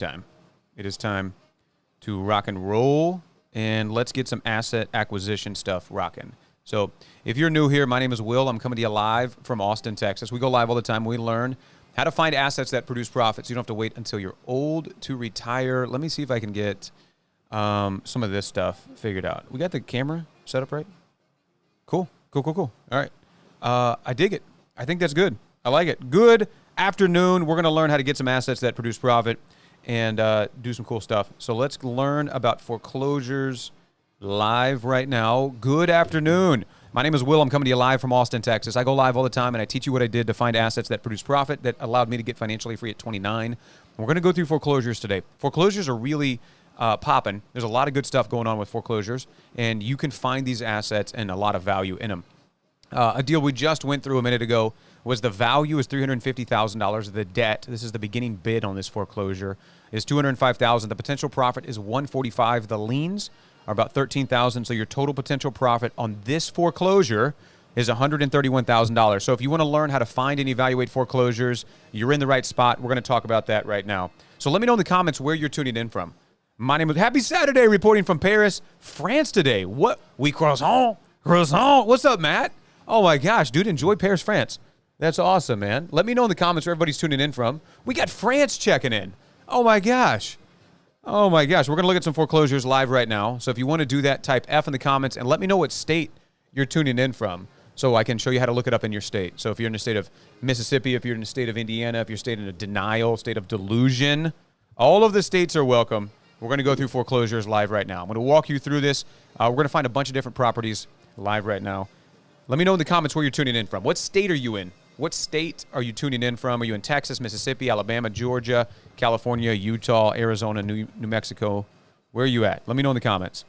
time. It is time to rock and roll, and let's get some asset acquisition stuff rocking. So if you're new here, my name is Will. I'm coming to you live from Austin, Texas. We go live all the time. We learn how to find assets that produce profits. You don't have to wait until you're old to retire. Let me see if I can get some of this stuff figured out. We got the camera set up right? Cool. All right. I dig it. I think that's good. I like it. Good afternoon. We're going to learn how to get some assets that produce profit and do some cool stuff. So let's learn about foreclosures live right now. Good afternoon. My name is Will. I'm coming to you live from Austin, Texas. I go live all the time, and I teach you what I did to find assets that produce profit that allowed me to get financially free at 29. And we're going to go through foreclosures today. Foreclosures are really popping. There's a lot of good stuff going on with foreclosures, and you can find these assets and a lot of value in them. A deal we just went through a minute ago was the value is $350,000. The debt, this is the beginning bid on this foreclosure, is $205,000. The potential profit is $145,000. The liens are about $13,000. So your total potential profit on this foreclosure is $131,000. So if you want to learn how to find and evaluate foreclosures, you're in the right spot. We're going to talk about that right now. So let me know in the comments where you're tuning in from. My name is Happy Saturday, reporting from Paris, France today. What? We croissant. What's up, Matt? Oh my gosh, dude, enjoy Paris, France. That's awesome, man. Let me know in the comments where everybody's tuning in from. We got France checking in. Oh my gosh. We're going to look at some foreclosures live right now. So if you want to do that, type F in the comments and let me know what state you're tuning in from so I can show you how to look it up in your state. So if you're in the state of Mississippi, if you're in the state of Indiana, if you're in a denial, state of delusion, all of the states are welcome. We're going to go through foreclosures live right now. I'm going to walk you through this. We're going to find a bunch of different properties live right now. Let me know in the comments where you're tuning in from. What state are you in? What state are you tuning in from? Are you in Texas, Mississippi, Alabama, Georgia, California, Utah, Arizona, New Mexico? Where are you at? Let me know in the comments.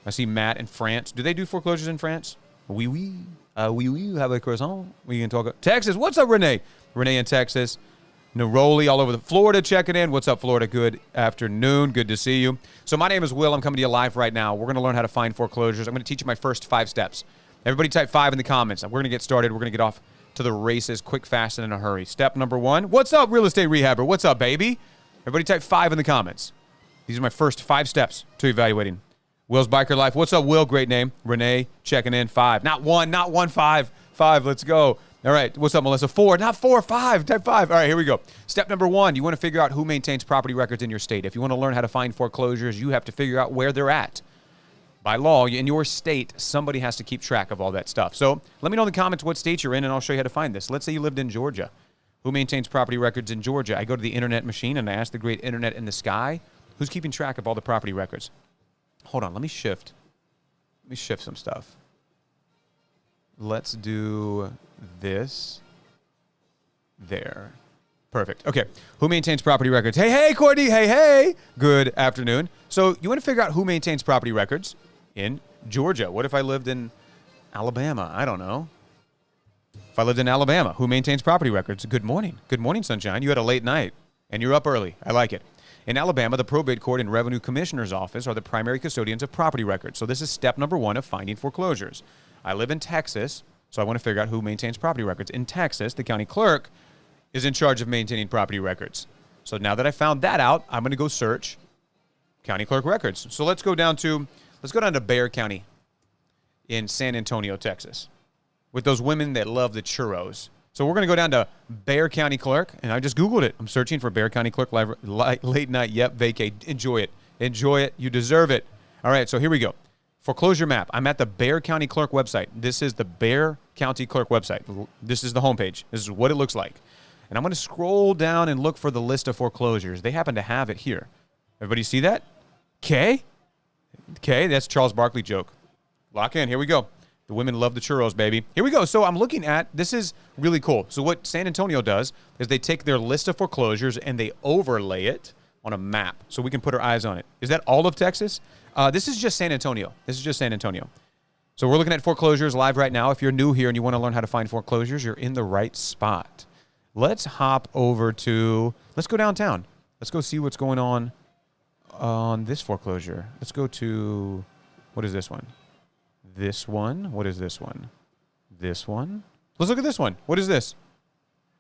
I see Matt in France. Do they do foreclosures in France? Oui. Have a croissant. We can talk. Texas. What's up, Renee? Renee in Texas. Neroli all over the Florida checking in. What's up, Florida? Good afternoon. Good to see you. So my name is Will. I'm coming to you live right now. We're going to learn how to find foreclosures. I'm going to teach you my first 5 steps. Everybody type 5 in the comments. We're going to get started. We're going to get off to the races quick, fast, and in a hurry. Step number 1. What's up, real estate rehabber? What's up, baby? Everybody type 5 in the comments. These are my first 5 steps to evaluating Will's Biker Life. What's up, Will? Great name. Renee checking in. 5. Not 1, 5. 5. Let's go. All right. What's up, Melissa? 4. Not 4. 5. Type 5. All right. Here we go. Step number 1. You want to figure out who maintains property records in your state. If you want to learn how to find foreclosures, you have to figure out where they're at. By law, in your state, somebody has to keep track of all that stuff. So let me know in the comments what state you're in, and I'll show you how to find this. Let's say you lived in Georgia. Who maintains property records in Georgia? I go to the internet machine, and I ask the great internet in the sky, who's keeping track of all the property records? Hold on. Let me shift. Let me shift some stuff. Let's do this. There. Perfect. Okay. Who maintains property records? Hey, Courtney. Hey. Good afternoon. So you want to figure out who maintains property records in Georgia. What if I lived in Alabama? I don't know. If I lived in Alabama, who maintains property records? Good morning. Good morning, sunshine. You had a late night, and you're up early. I like it. In Alabama, the probate court and revenue commissioner's office are the primary custodians of property records. So this is step number 1 of finding foreclosures. I live in Texas, so I want to figure out who maintains property records. In Texas, the county clerk is in charge of maintaining property records. So now that I found that out, I'm going to go search county clerk records. So let's go down to Bexar County in San Antonio, Texas, with those women that love the churros. So we're going to go down to Bexar County Clerk, and I just Googled it. I'm searching for Bexar County Clerk late night. Yep, vacay. Enjoy it. You deserve it. All right, so here we go. Foreclosure map. I'm at the Bexar County Clerk website. This is the Bexar County Clerk website. This is the homepage. This is what it looks like. And I'm going to scroll down and look for the list of foreclosures. They happen to have it here. Everybody see that? Okay, that's Charles Barkley joke. Lock in. Here we go. The women love the churros, baby. Here we go. So I'm looking at, this is really cool. So what San Antonio does is they take their list of foreclosures and they overlay it on a map so we can put our eyes on it. Is that all of Texas? This is just San Antonio. So we're looking at foreclosures live right now. If you're new here and you want to learn how to find foreclosures, you're in the right spot. Let's hop over to, let's go downtown. Let's go see what's going on this foreclosure. Let's go to, what is this one? This one. What is this one? This one. Let's look at this one. What is this?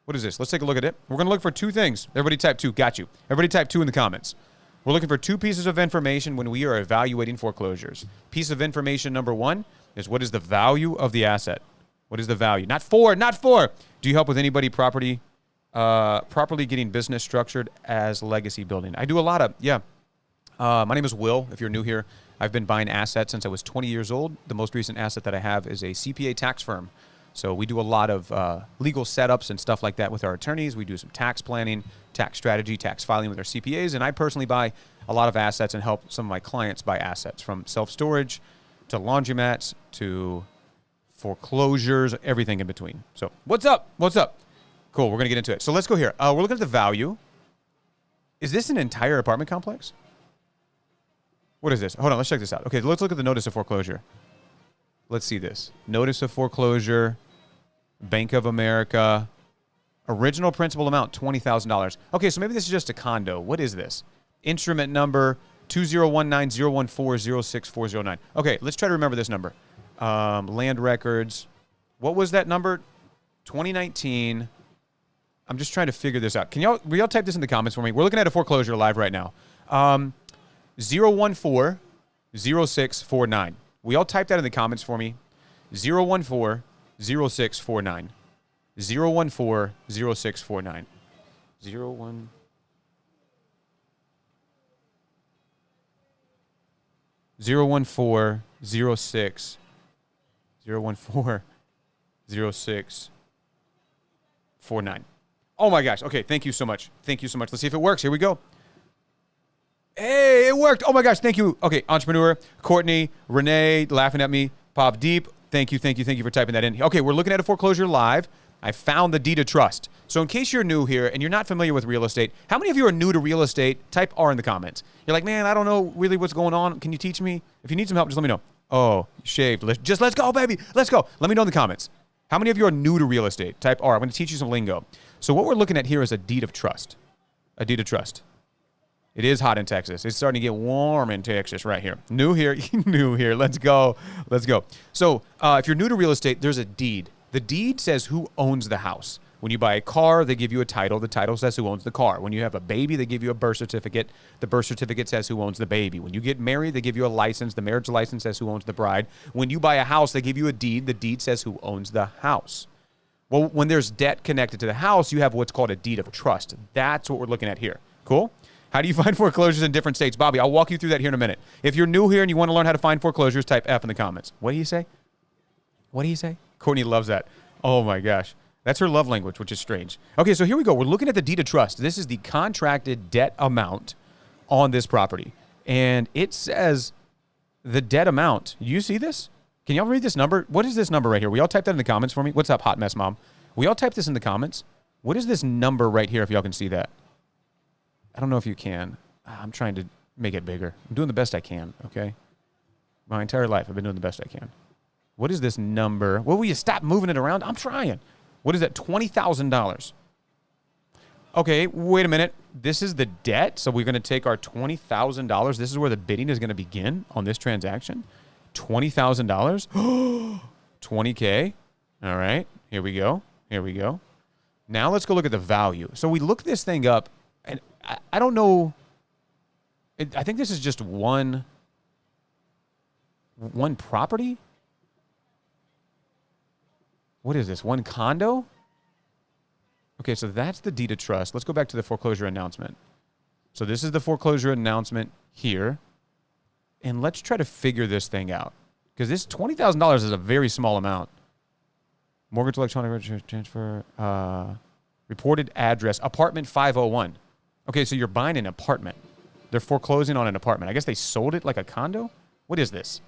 What is this? Let's take a look at it. We're going to look for two things. Everybody type 2. Got you. Everybody type 2 in the comments. We're looking for 2 pieces of information when we are evaluating foreclosures. Piece of information number 1 is what is the value of the asset? What is the value? Not 4. Do you help with anybody properly getting business structured as legacy building? I do a lot of, my name is Will. If you're new here, I've been buying assets since I was 20 years old. The most recent asset that I have is a CPA tax firm. So we do a lot of legal setups and stuff like that with our attorneys. We do some tax planning, tax strategy, tax filing with our CPAs. And I personally buy a lot of assets and help some of my clients buy assets, from self-storage to laundromats to foreclosures, everything in between. So what's up? Cool, we're going to get into it. So let's go here. We're looking at the value. Is this an entire apartment complex? What is this? Hold on, let's check this out. Okay, let's look at the notice of foreclosure. Let's see this. Notice of foreclosure, Bank of America, original principal amount, $20,000. Okay, so maybe this is just a condo. What is this? Instrument number 2019-014-06409. Okay, let's try to remember this number. Land records. What was that number? 2019. I'm just trying to figure this out. Will y'all type this in the comments for me? We're looking at a foreclosure live right now. 014-0649. Will y'all type that in the comments for me? 014-0649. 014-0649. 01. 014-06. 014-0649. Oh my gosh. Okay, thank you so much. Let's see if it works. Here we go. Hey, it worked. Oh my gosh, thank you. Okay, entrepreneur, Courtney, Renee, laughing at me, Pop Deep. Thank you for typing that in. Okay, we're looking at a foreclosure live. I found the deed of trust. So in case you're new here and you're not familiar with real estate, how many of you are new to real estate? Type R in the comments. You're like, man, I don't know really what's going on. Can you teach me? If you need some help, just let me know. Oh, shaved. Let's go, baby. Let's go. Let me know in the comments. How many of you are new to real estate? Type R. I'm going to teach you some lingo. So what we're looking at here is a deed of trust. A deed of trust. It is hot in Texas. It's starting to get warm in Texas right here. New here. Let's go. So if you're new to real estate, there's a deed. The deed says who owns the house. When you buy a car, they give you a title. The title says who owns the car. When you have a baby, they give you a birth certificate. The birth certificate says who owns the baby. When you get married, they give you a license. The marriage license says who owns the bride. When you buy a house, they give you a deed. The deed says who owns the house. Well, when there's debt connected to the house, you have what's called a deed of trust. That's what we're looking at here. Cool? How do you find foreclosures in different states? Bobby, I'll walk you through that here in a minute. If you're new here and you want to learn how to find foreclosures, type F in the comments. What do you say? Courtney loves that. Oh my gosh. That's her love language, which is strange. Okay, so here we go. We're looking at the deed of trust. This is the contracted debt amount on this property. And it says the debt amount. You see this? Can y'all read this number? What is this number right here? Will y'all type that in the comments for me? What's up, Hot Mess Mom? Will y'all type this in the comments? What is this number right here, if y'all can see that? I don't know if you can. I'm trying to make it bigger. I'm doing the best I can, okay? My entire life, I've been doing the best I can. What is this number? Well, will you stop moving it around? I'm trying. What is that? $20,000. Okay, wait a minute. This is the debt, so we're going to take our $20,000. This is where the bidding is going to begin on this transaction. $20,000. 20K. All right, here we go. Now let's go look at the value. So we look this thing up, and I don't know. I think this is just one property. What is this? One condo? Okay, so that's the deed of trust. Let's go back to the foreclosure announcement. So this is the foreclosure announcement here. And let's try to figure this thing out. Because this $20,000 is a very small amount. Mortgage electronic transfer. Reported address. Apartment 501. Okay, so you're buying an apartment. They're foreclosing on an apartment. I guess they sold it like a condo? What is this?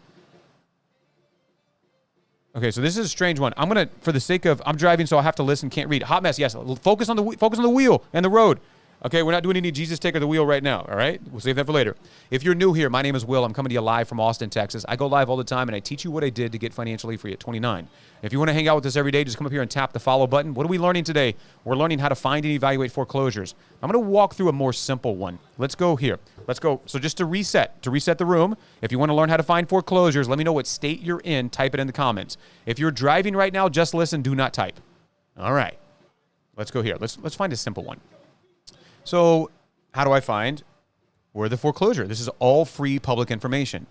Okay, so this is a strange one. I'm going to, for the sake of, I'm driving, so I'll have to listen, can't read. Hot mess, yes. Focus on the wheel and the road. Okay, we're not doing any Jesus take of the wheel right now, all right? We'll save that for later. If you're new here, my name is Will. I'm coming to you live from Austin, Texas. I go live all the time, and I teach you what I did to get financially free at 29. If you want to hang out with us every day, just come up here and tap the follow button. What are we learning today? We're learning how to find and evaluate foreclosures. I'm going to walk through a more simple one. Let's go here. Let's go. So just to reset the room, if you want to learn how to find foreclosures, let me know what state you're in. Type it in the comments. If you're driving right now, just listen. Do not type. All right. Let's go here. Let's find a simple one. So how do I find where the foreclosure? This is all free public information.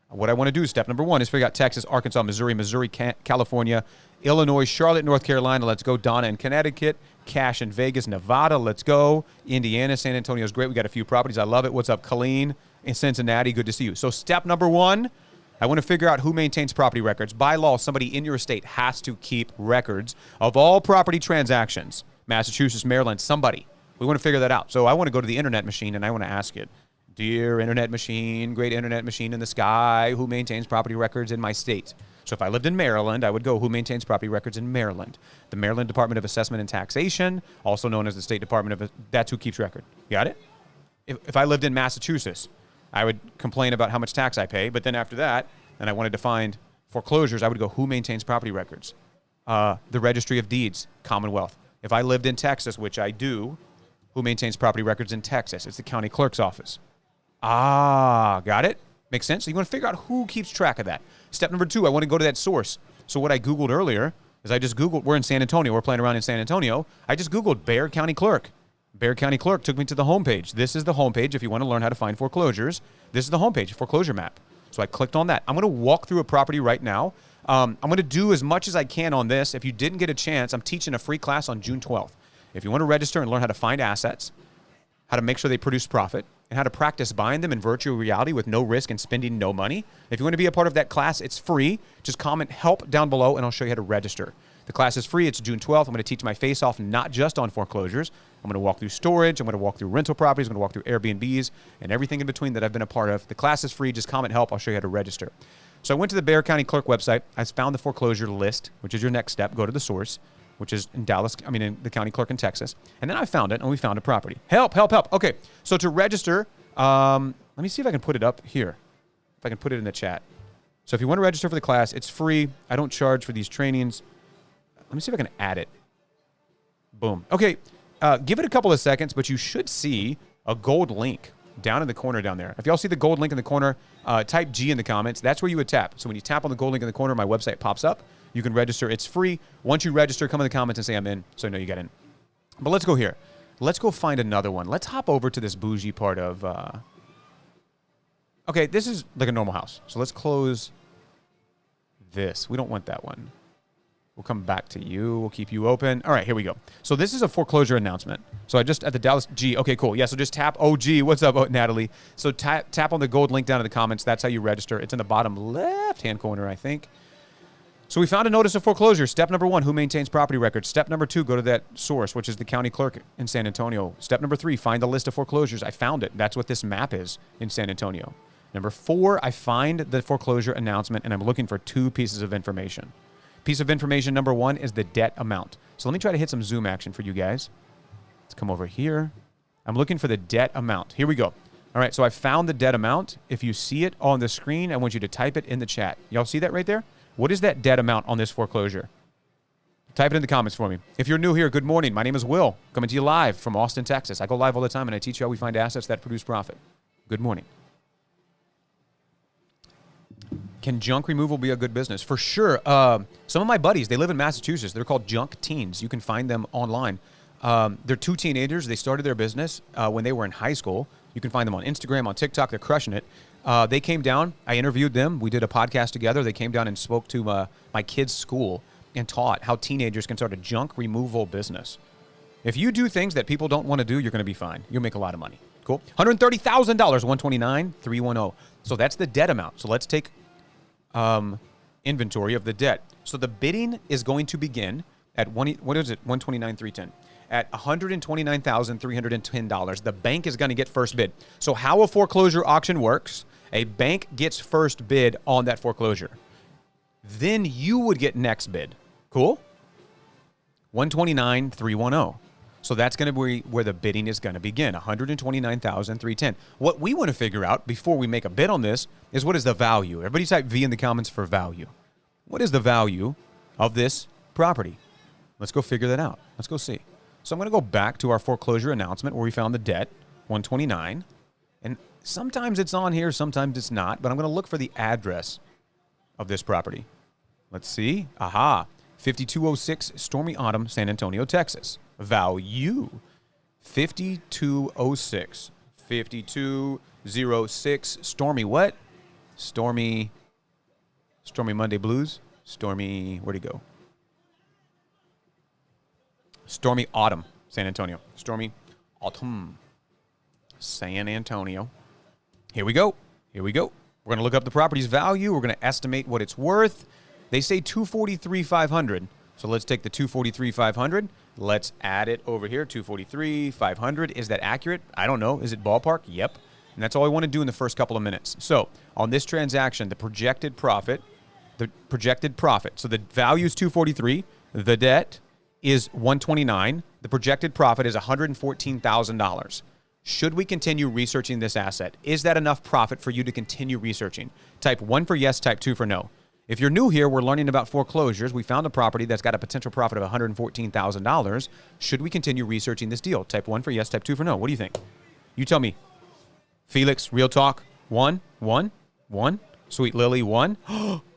What I want to do, step number 1, is figure out Texas, Arkansas, Missouri, California, Illinois, Charlotte, North Carolina. Let's go. Donna in Connecticut, Cash in Vegas, Nevada. Let's go. Indiana, San Antonio is great. We got a few properties. I love it. What's up, Colleen in Cincinnati? Good to see you. So step number 1, I want to figure out who maintains property records. By law, somebody in your state has to keep records of all property transactions. Massachusetts, Maryland, somebody. We want to figure that out. So I want to go to the internet machine and I want to ask it, dear internet machine, great internet machine in the sky, who maintains property records in my state? So if I lived in Maryland, I would go, who maintains property records in Maryland? The Maryland Department of Assessment and Taxation, also known as the State Department of, that's who keeps record. Got it? If I lived in Massachusetts, I would complain about how much tax I pay, but then after that, and I wanted to find foreclosures, I would go, who maintains property records? The Registry of Deeds, Commonwealth. If I lived in Texas, which I do, who maintains property records in Texas? It's the county clerk's office. Ah, got it? Makes sense? So you want to figure out who keeps track of that. Step number 2, I want to go to that source. So what I Googled earlier is I just Googled, we're in San Antonio, we're playing around in San Antonio. I just Googled Bexar County Clerk. Bexar County Clerk took me to the homepage. This is the homepage if you want to learn how to find foreclosures. This is the homepage, foreclosure map. So I clicked on that. I'm going to walk through a property right now. I'm going to do as much as I can on this. If you didn't get a chance, I'm teaching a free class on June 12th. If you want to register and learn how to find assets, how to make sure they produce profit, and how to practice buying them in virtual reality with no risk and spending no money. If you want to be a part of that class, it's free. Just comment help down below and I'll show you how to register. The class is free. It's June 12th. I'm going to teach my face off not just on foreclosures. I'm going to walk through storage. I'm going to walk through rental properties. I'm going to walk through Airbnbs and everything in between that I've been a part of. The class is free. Just comment help. I'll show you how to register. So I went to the Bexar County Clerk website. I found the foreclosure list, which is your next step. Go to the source, which is in in the county clerk in Texas. And then I found it and we found a property. Help, help, help. Okay. So to register, let me see if I can put it up here. If I can put it in the chat. So if you want to register for the class, it's free. I don't charge for these trainings. Let me see if I can add it. Boom. Okay. Give it a couple of seconds, but you should see a gold link down in the corner down there. If y'all see the gold link in the corner, type G in the comments. That's where you would tap. So when you tap on the gold link in the corner, my website pops up. You can register. It's free. Once you register, come in the comments and say I'm in, so I know you got in. But let's go here. Let's go find another one. Let's hop over to this bougie part of... Okay, this is like a normal house. So let's close this. We don't want that one. We'll come back to you. We'll keep you open. All right, here we go. So this is a foreclosure announcement. So I just, at the Dallas, G, okay, cool. Yeah, so just tap, OG, what's up, Natalie? So tap on the gold link down in the comments. That's how you register. It's in the bottom left-hand corner, I think. So we found a notice of foreclosure. Step number 1, who maintains property records? Step number 2, go to that source, which is the county clerk in San Antonio. Step number 3, find the list of foreclosures. I found it. That's what this map is in San Antonio. Number 4, I find the foreclosure announcement, and I'm looking for 2 pieces of information. Piece of information number 1 is the debt amount. So let me try to hit some zoom action for you guys. Let's come over here. I'm looking for the debt amount. Here we go. All right, so I found the debt amount. If you see it on the screen, I want you to type it in the chat. Y'all see that right there? What is that debt amount on this foreclosure? Type it in the comments for me. If you're new here, good morning. My name is Will, coming to you live from Austin, Texas. I go live all the time, and I teach you how we find assets that produce profit. Good morning. Can junk removal be a good business? For sure. Some of my buddies, they live in Massachusetts. They're called Junk Teens. You can find them online. They're 2 teenagers. They started their business when they were in high school. You can find them on Instagram, on TikTok. They're crushing it. They came down. I interviewed them. We did a podcast together. They came down and spoke to my kids' school and taught how teenagers can start a junk removal business. If you do things that people don't want to do, you're going to be fine. You'll make a lot of money. Cool. $130,000, $129,310. So that's the debt amount. So let's take inventory of the debt. So the bidding is going to begin at $129,310. At $129,310. The bank is going to get first bid. So how a foreclosure auction works, a bank gets first bid on that foreclosure. Then you would get next bid. Cool? $129,310. So that's going to be where the bidding is going to begin, $129,310. What we want to figure out before we make a bid on this is what is the value? Everybody type V in the comments for value. What is the value of this property? Let's go figure that out. Let's go see. So I'm going to go back to our foreclosure announcement where we found the debt, $129,000. And sometimes it's on here, sometimes it's not, but I'm going to look for the address of this property. Let's see. Aha. 5206 Stormy Autumn, San Antonio, Texas. value 5206. 5206. Stormy what? Stormy Monday Blues. Stormy, where'd he go? Stormy Autumn, San Antonio. Stormy Autumn, San Antonio. Here we go. Here we go. We're going to look up the property's value. We're going to estimate what it's worth. They say $243,500. So let's take the $243,500. Let's add it over here. $243,500. Is that accurate? I don't know. Is it ballpark? Yep. And that's all I want to do in the first couple of minutes. So on this transaction, the projected profit. So the value is $243. The debt is $129. The projected profit is $114,000. Should we continue researching this asset? Is that enough profit for you to continue researching? Type 1 for yes, type 2 for no. If you're new here, we're learning about foreclosures. We found a property that's got a potential profit of $114,000. Should we continue researching this deal? Type 1 for yes, type 2 for no. What do you think? You tell me. Felix, real talk. 1. Sweet Lily, 1.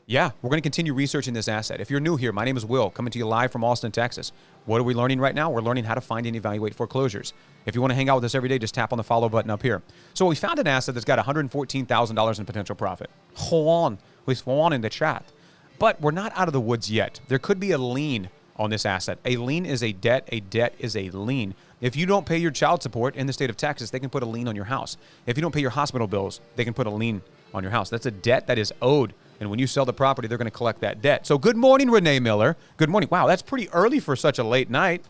Yeah, we're going to continue researching this asset. If you're new here, my name is Will, coming to you live from Austin, Texas. What are we learning right now? We're learning how to find and evaluate foreclosures. If you want to hang out with us every day, just tap on the follow button up here. So we found an asset that's got $114,000 in potential profit. Hold on. We spawn in the chat. But we're not out of the woods yet. There could be a lien on this asset. A lien is a debt. A debt is a lien. If you don't pay your child support in the state of Texas, they can put a lien on your house. If you don't pay your hospital bills, they can put a lien on your house. That's a debt that is owed. And when you sell the property, they're going to collect that debt. So good morning, Renee Miller. Good morning. Wow, that's pretty early for such a late night.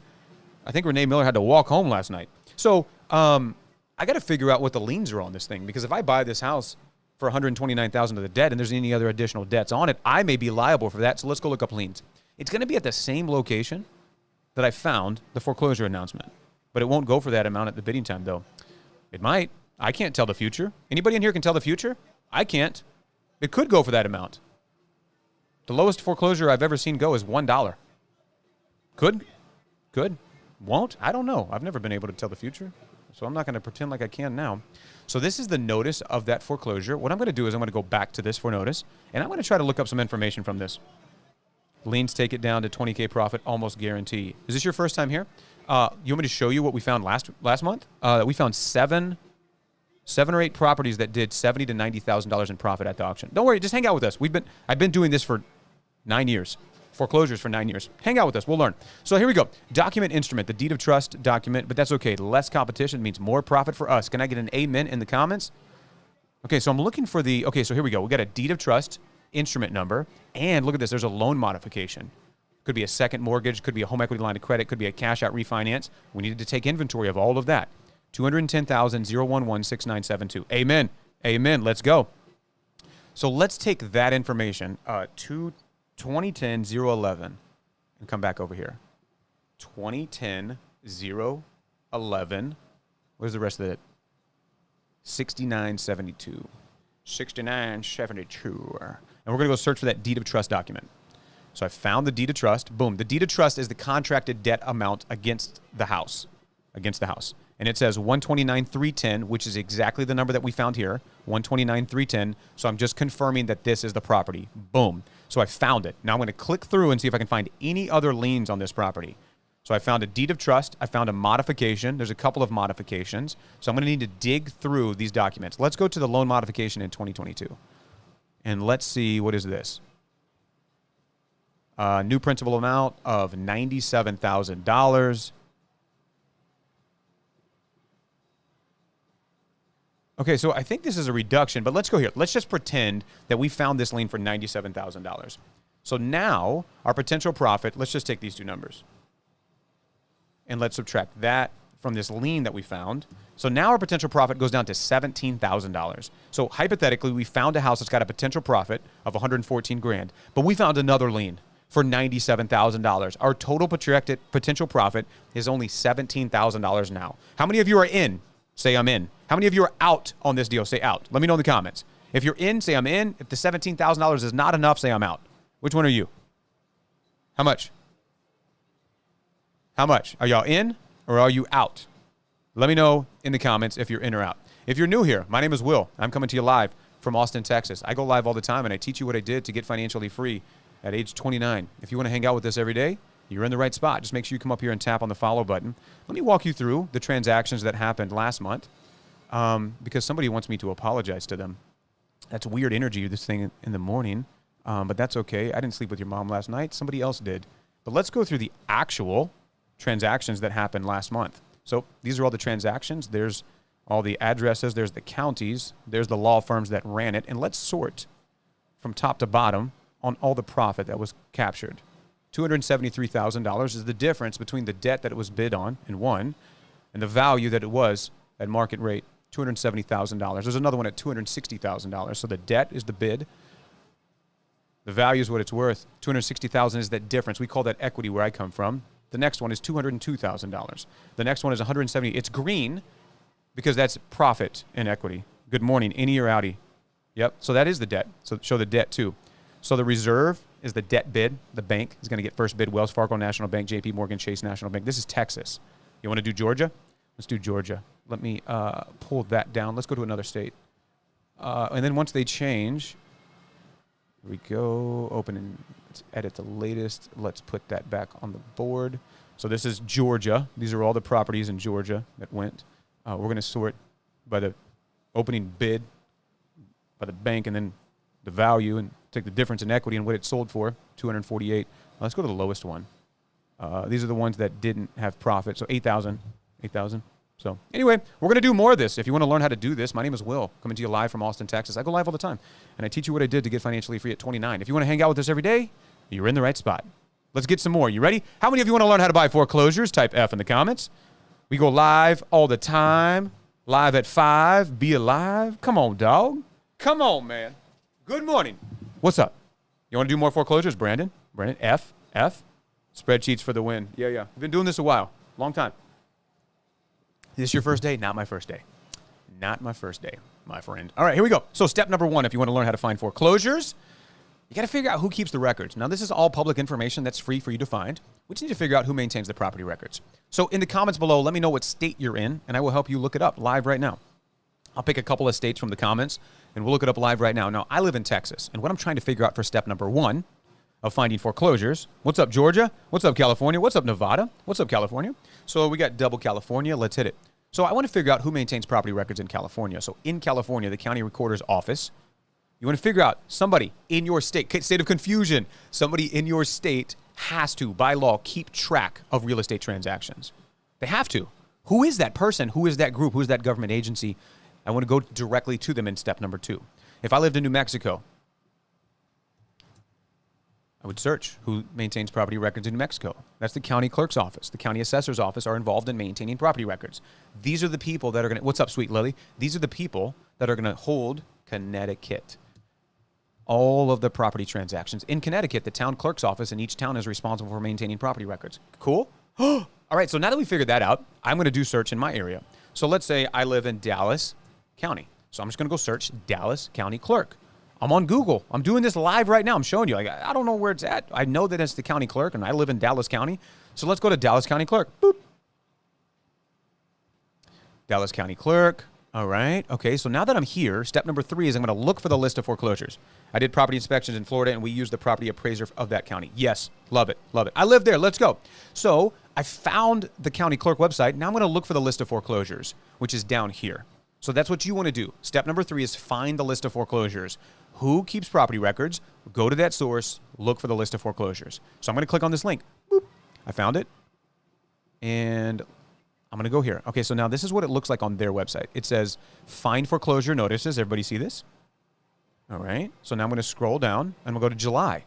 I think Renee Miller had to walk home last night. So I got to figure out what the liens are on this thing, because if I buy this house for $129,000 of the debt and there's any other additional debts on it, I may be liable for that. So let's go look up liens. It's going to be at the same location that I found the foreclosure announcement, but it won't go for that amount at the bidding time, though. It might. I can't tell the future. Anybody in here can tell the future? I can't. It could go for that amount. The lowest foreclosure I've ever seen go is $1. Could. Won't. I don't know. I've never been able to tell the future, so I'm not going to pretend like I can now. So this is the notice of that foreclosure. What I'm going to do is I'm going to go back to this for notice, and I'm going to try to look up some information from this. Liens take it down to 20K profit, almost guarantee. Is this your first time here? You want me to show you what we found last month? We found seven or eight properties that did $70,000 to $90,000 in profit at the auction. Don't worry, just hang out with us. I've been doing this for 9 years. Foreclosures for 9 years. Hang out with us. We'll learn. So here we go. Document instrument, the deed of trust document, but that's okay. Less competition means more profit for us. Can I get an amen in the comments? Okay, so I'm looking for so here we go. We got a deed of trust instrument number, and look at this. There's a loan modification. Could be a second mortgage, could be a home equity line of credit, could be a cash out refinance. We needed to take inventory of all of that. $210,011-6972. Amen. Amen. Let's go. So let's take that information, 2010-011, and come back over here. 2010-011. Where's the rest of it? 6972. 6972. And we're going to go search for that deed of trust document. So I found the deed of trust. Boom. The deed of trust is the contracted debt amount against the house. And it says 129,310, which is exactly the number that we found here, 129,310. So I'm just confirming that this is the property. Boom. So I found it. Now I'm going to click through and see if I can find any other liens on this property. So I found a deed of trust. I found a modification. There's a couple of modifications. So I'm going to need to dig through these documents. Let's go to the loan modification in 2022. And let's see, what is this? New principal amount of $97,000. Okay, so I think this is a reduction, but let's go here. Let's just pretend that we found this lien for $97,000. So now our potential profit, let's just take these two numbers. And let's subtract that from this lien that we found. So now our potential profit goes down to $17,000. So hypothetically, we found a house that's got a potential profit of $114,000, but we found another lien for $97,000. Our total projected potential profit is only $17,000 now. How many of you are in? Say I'm in. How many of you are out on this deal? Say out. Let me know in the comments. If you're in, say I'm in. If the $17,000 is not enough, say I'm out. Which one are you? How much? How much? Are y'all in or are you out? Let me know in the comments if you're in or out. If you're new here, my name is Will. I'm coming to you live from Austin, Texas. I go live all the time, and I teach you what I did to get financially free at age 29. If you want to hang out with us every day, you're in the right spot. Just make sure you come up here and tap on the follow button. Let me walk you through the transactions that happened last month because somebody wants me to apologize to them. That's weird energy, this thing in the morning, but that's okay. I didn't sleep with your mom last night. Somebody else did. But let's go through the actual transactions that happened last month. So these are all the transactions. There's all the addresses. There's the counties. There's the law firms that ran it. And let's sort from top to bottom on all the profit that was captured. $273,000 is the difference between the debt that it was bid on and won and the value that it was at market rate, $270,000. There's another one at $260,000. So the debt is the bid. The value is what it's worth. $260,000 is that difference. We call that equity where I come from. The next one is $202,000. The next one is $170,000. It's green because that's profit in equity. Good morning, innie or outie? Yep. So that is the debt. So show the debt too. So the reserve is the debt bid. The bank is going to get first bid. Wells Fargo National Bank, JP Morgan Chase National Bank. This is Texas. You want to do Georgia? Let's do Georgia. Let me pull that down. Let's go to another state. And then once they change, here we go. Open and let's edit the latest. Let's put that back on the board. So this is Georgia. These are all the properties in Georgia that went. We're going to sort by the opening bid, by the bank, and then the value, and take the difference in equity and what it sold for, $248. Let's go to the lowest one. These are the ones that didn't have profit. So $8,000. So anyway, we're going to do more of this. If you want to learn how to do this, my name is Will, coming to you live from Austin, Texas. I go live all the time, and I teach you what I did to get financially free at 29. If you want to hang out with us every day, you're in the right spot. Let's get some more. You ready? How many of you want to learn how to buy foreclosures? Type F in the comments. We go live all the time. Live at 5. Be alive. Come on, dog. Come on, man. Good morning. What's up? You want to do more foreclosures, Brandon? Brandon, F. Spreadsheets for the win. Yeah. We've been doing this a while. Long time. Is this your first day? Not my first day. Not my first day, my friend. All right, here we go. So step number 1, if you want to learn how to find foreclosures, you got to figure out who keeps the records. Now, this is all public information that's free for you to find. We just need to figure out who maintains the property records. So in the comments below, let me know what state you're in, and I will help you look it up live right now. I'll pick a couple of states from the comments, and we'll look it up live right now. Now, I live in Texas, and what I'm trying to figure out for step number 1 of finding foreclosures. What's up, Georgia? What's up, California? What's up, Nevada? What's up, California? So we got double California. Let's hit it. So I want to figure out who maintains property records in California. So in California, the county recorder's office, you want to figure out somebody in your state of confusion, somebody in your state has to, by law, keep track of real estate transactions. They have to. Who is that person? Who is that group? Who is that government agency? I want to go directly to them in step number 2. If I lived in New Mexico, I would search who maintains property records in New Mexico. That's the county clerk's office. The county assessor's office are involved in maintaining property records. These are the people that are going to, what's up, sweet Lily? These are the people that are going to hold Connecticut. All of the property transactions. In Connecticut, the town clerk's office in each town is responsible for maintaining property records. Cool? All right, so now that we figured that out, I'm going to do search in my area. So let's say I live in Dallas County. So I'm just going to go search Dallas County Clerk. I'm on Google. I'm doing this live right now. I'm showing you. I don't know where it's at. I know that it's the county clerk, and I live in Dallas County. So let's go to Dallas County Clerk. Boop. Dallas County Clerk. All right. Okay, so now that I'm here, step number 3 is I'm going to look for the list of foreclosures. I did property inspections in Florida, and we used the property appraiser of that county. Yes, love it. I live there. Let's go. So I found the county clerk website. Now I'm going to look for the list of foreclosures, which is down here. So that's what you want to do. Step number 3 is find the list of foreclosures. Who keeps property records? Go to that source, look for the list of foreclosures. So I'm going to click on this link. Boop. I found it. And I'm going to go here. Okay, so now this is what it looks like on their website. It says, find foreclosure notices. Everybody see this? All right. So now I'm going to scroll down, and we'll go to July.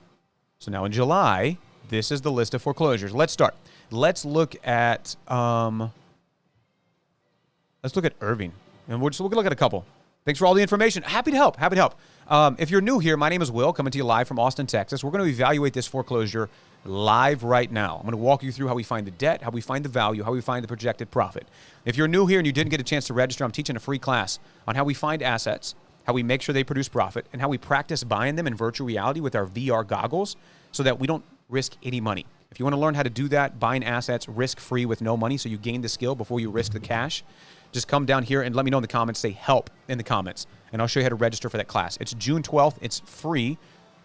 So now in July, this is the list of foreclosures. Let's start. Let's look at Irving. And we'll look at a couple. Thanks for all the information. Happy to help. If you're new here, my name is Will, coming to you live from Austin, Texas. We're going to evaluate this foreclosure live right now. I'm going to walk you through how we find the debt, how we find the value, how we find the projected profit. If you're new here and you didn't get a chance to register, I'm teaching a free class on how we find assets, how we make sure they produce profit, and how we practice buying them in virtual reality with our VR goggles so that we don't risk any money. If you want to learn how to do that, buying assets risk-free with no money so you gain the skill before you risk the cash, just come down here and let me know in the comments, say help in the comments, and I'll show you how to register for that class. It's June 12th. It's free.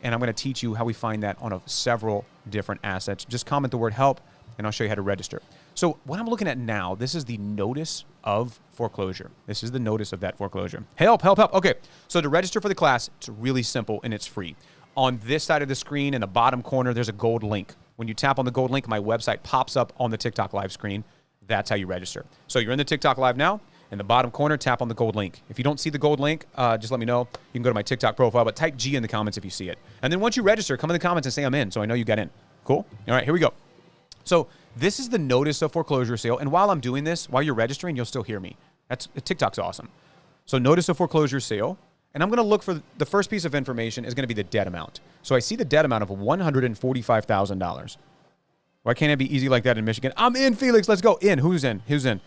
and I'm going to teach you how we find that on several different assets. Just comment the word help, and I'll show you how to register. So what I'm looking at now, this is the notice of foreclosure. This is the notice of that foreclosure. Help, help, help. Okay, so to register for the class, it's really simple and it's free. On this side of the screen in the bottom corner, there's a gold link. When you tap on the gold link, my website pops up on the TikTok live screen. That's how you register. So you're in the TikTok live now. In the bottom corner, tap on the gold link. If you don't see the gold link, just let me know. You can go to my TikTok profile, but type G in the comments if you see it. And then once you register, come in the comments and say I'm in, so I know you got in. Cool? All right, here we go. So this is the notice of foreclosure sale. And while I'm doing this, while you're registering, you'll still hear me. TikTok's awesome. So notice of foreclosure sale. And I'm going to look for the first piece of information is going to be the debt amount. So I see the debt amount of $145,000. Why can't it be easy like that in Michigan? I'm in, Felix. Let's go. In. Who's in? Who's in?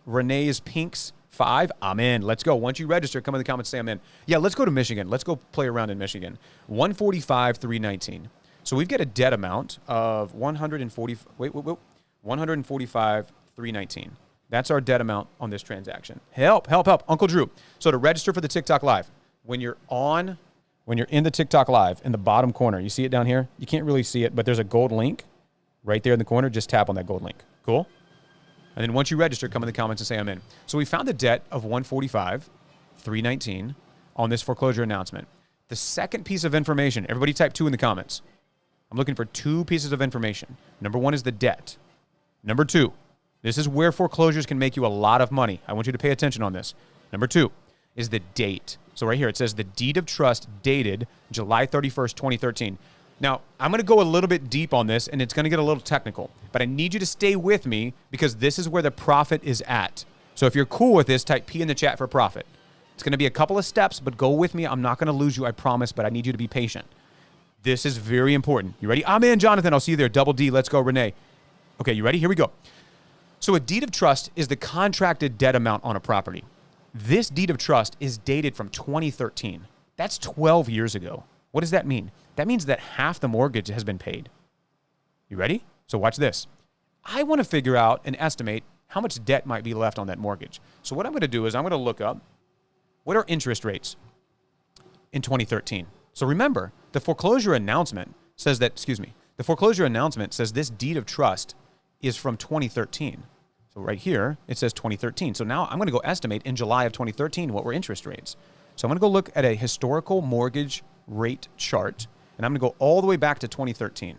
Renee's Pinks 5. I'm in. Let's go. Once you register, come in the comments, say I'm in. Yeah, let's go to Michigan. Let's go play around in Michigan. 145,319. So we've got a debt amount of 145,319. That's our debt amount on this transaction. Help, help, help. Uncle Drew. So to register for the TikTok Live, when you're in the TikTok Live, in the bottom corner, you see it down here? You can't really see it, but there's a gold link right there in the corner. Just tap on that gold link. Cool? And then once you register, come in the comments and say I'm in. So we found a debt of $145,319 on this foreclosure announcement. The second piece of information, everybody type 2 in the comments. I'm looking for 2 pieces of information. Number 1 is the debt. Number 2, this is where foreclosures can make you a lot of money. I want you to pay attention on this. Number 2 is the date. So right here, it says the deed of trust dated July 31st, 2013. Now, I'm going to go a little bit deep on this, and it's going to get a little technical, but I need you to stay with me because this is where the profit is at. So if you're cool with this, type P in the chat for profit. It's going to be a couple of steps, but go with me. I'm not going to lose you, I promise, but I need you to be patient. This is very important. You ready? I'm in, Jonathan. I'll see you there. Double D. Let's go, Renee. Okay, you ready? Here we go. So a deed of trust is the contracted debt amount on a property. This deed of trust is dated from 2013. That's 12 years ago. What does that mean? That means that half the mortgage has been paid. You ready? So watch this. I want to figure out and estimate how much debt might be left on that mortgage. So what I'm going to do is I'm going to look up what are interest rates in 2013. So remember, the foreclosure announcement says that, the foreclosure announcement says this deed of trust is from 2013. So right here, it says 2013. So now I'm going to go estimate in July of 2013 what were interest rates. So I'm going to go look at a historical mortgage rate chart, and I'm going to go all the way back to 2013.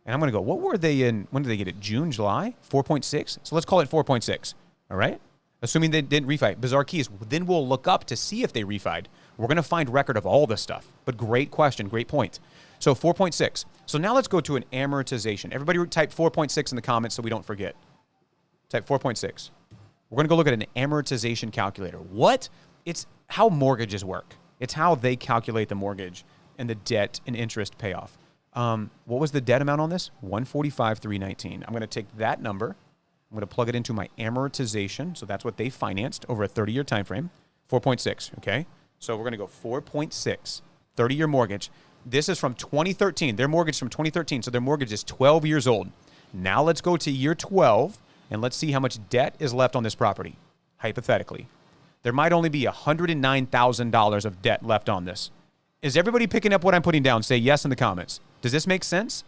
And I'm going to go, what were they in, when did they get it? June, July? 4.6? So let's call it 4.6, all right? Assuming they didn't refi. Bizarre keys. Then we'll look up to see if they refied. We're going to find record of all this stuff. But great question, great point. So 4.6. So now let's go to an amortization. Everybody type 4.6 in the comments so we don't forget. Type 4.6. We're going to go look at an amortization calculator. What? It's how mortgages work. It's how they calculate the mortgage and the debt and interest payoff. What was the debt amount on this? $145,319. I'm going to take that number. I'm going to plug it into my amortization. So that's what they financed over a 30-year time frame. 4.6, okay? So we're going to go 4.6, 30-year mortgage. This is from 2013. Their mortgage is from 2013, so their mortgage is 12 years old. Now let's go to year 12, and let's see how much debt is left on this property, hypothetically. There might only be $109,000 of debt left on this. Is everybody picking up what I'm putting down? Say yes in the comments. Does this make sense?